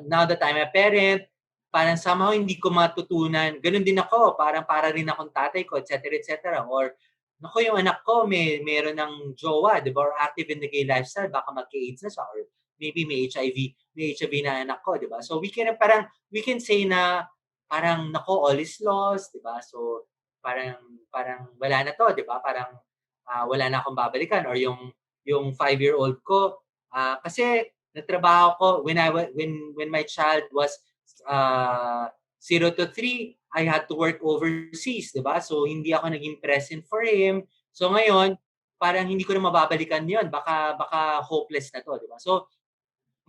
now that I'm a parent, parang somehow hindi ko matutunan. Ganun din ako, parang para rin akong tatay ko, etc., etc. Or, nako, yung anak ko, meron ng jowa, di ba? Or active in the gay lifestyle, baka magka-AIDS na siya. Or maybe may HIV na anak ko, di ba? So we can say na, parang, nako, all is lost, di ba? So, parang wala na to, di ba? Parang, wala na akong babalikan. Or yung 5-year-old ko, kasi nagtrabaho ko when my child was 0 to 3, I had to work overseas, 'di ba? So hindi ako naging present for him. So ngayon, parang hindi ko na mababalikan 'yon. Baka hopeless na 'to, 'di ba? So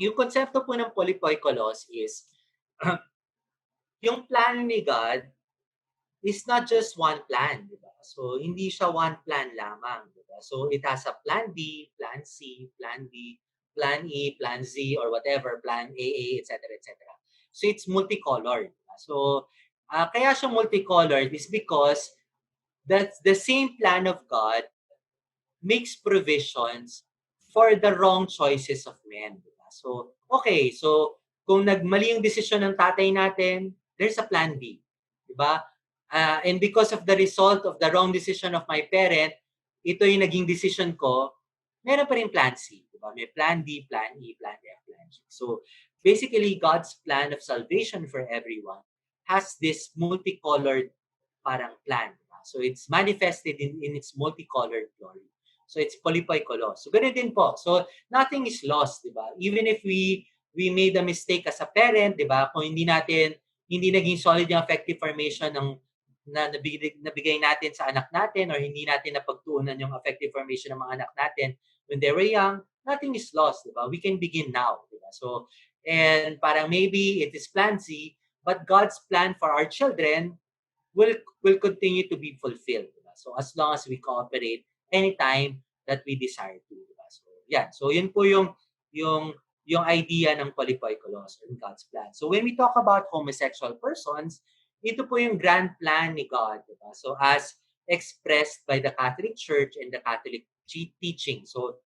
yung konsepto po ng polypoikolos is yung plan ni God is not just one plan, di ba? So, hindi siya one plan lamang, di ba? So, it has a plan B, plan C, plan D, plan E, plan Z, or whatever, plan AA, etc., etc. So, it's multicolored. Diba? So, kaya siya multicolored is because that's the same plan of God makes provisions for the wrong choices of men. Diba? So, okay. So, kung nagmali yung desisyon ng tatay natin, there's a plan B. Diba? And because of the result of the wrong decision of my parent, ito yung naging decision ko, meron pa rin plan C. Diba? May plan D, plan E, plan F, plan G. So, basically, God's plan of salvation for everyone has this multicolored parang plan. Diba? So, it's manifested in its multicolored glory. So, it's polypoikolos. So, ganun din po. So, nothing is lost, di ba? Even if we made a mistake as a parent, di ba? Kung hindi naging solid yung affective formation na nabigay natin sa anak natin or hindi natin napagtuunan yung affective formation ng mga anak natin when they were young, nothing is lost, di ba? We can begin now, di ba? So, and parang maybe it is plan Z, but God's plan for our children will continue to be fulfilled. Diba? So, as long as we cooperate anytime that we desire to. Diba? So, yeah. So, yun po yung idea ng polypoikolos in God's plan. So, when we talk about homosexual persons, ito po yung grand plan ni God. Diba? So, as expressed by the Catholic Church and the Catholic teaching. So,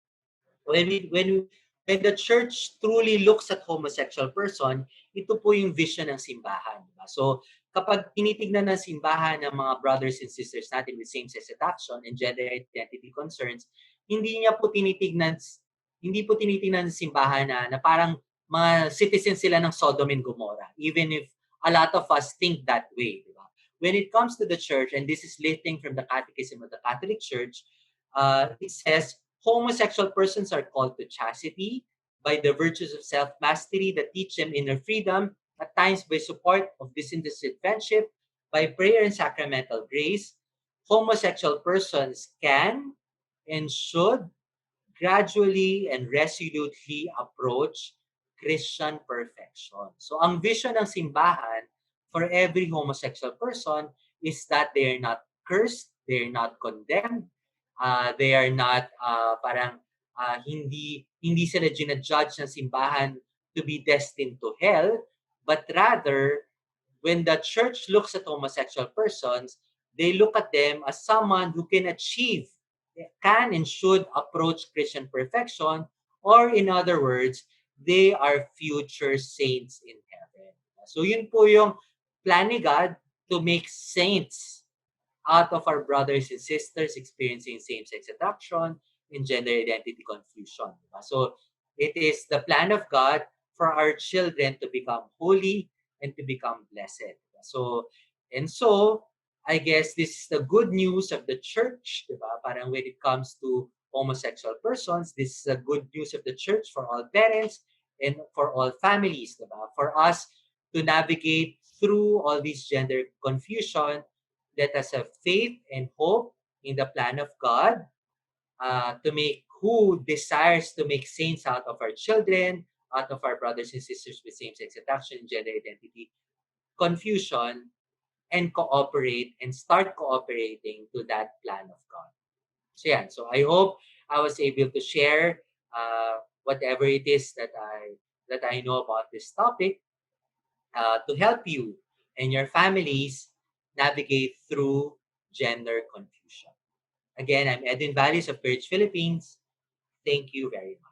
when the church truly looks at homosexual person, ito po yung vision ng simbahan. Diba? So, kapag tinitignan ng simbahan ng mga brothers and sisters natin with same-sex attraction and gender identity concerns, hindi po tinitignan ng simbahan na parang mga citizens sila ng Sodom and Gomorrah, even if a lot of us think that way. Diba? When it comes to the church, and this is lifting from the Catechism of the Catholic Church, It says homosexual persons are called to chastity by the virtues of self-mastery that teach them inner freedom, at times by support of disinterested friendship, by prayer and sacramental grace. Homosexual persons can and should gradually and resolutely approach Christian perfection. So ang vision ng simbahan for every homosexual person is that they are not cursed, they are not condemned, they are not parang hindi sila ginajudge ng simbahan to be destined to hell, but rather when the church looks at homosexual persons, they look at them as someone who can achieve, can and should approach Christian perfection, or in other words, they are future saints in heaven. So yun po yung plan ni God to make saints out of our brothers and sisters experiencing same-sex attraction and gender identity confusion. So it is the plan of God for our children to become holy and to become blessed. So I guess this is the good news of the church, diba? Parang when it comes to homosexual persons, this is the good news of the church for all parents and for all families, diba? For us to navigate through all this gender confusion. Let us have faith and hope in the plan of God, to make who desires to make saints out of our children, out of our brothers and sisters with same-sex attraction and gender identity confusion, and cooperate and start cooperating to that plan of God. So yeah, so I hope I was able to share whatever it is that I know about this topic, to help you and your families navigate through gender confusion. Again, I'm Edwin Valles of Purge Philippines. Thank you very much.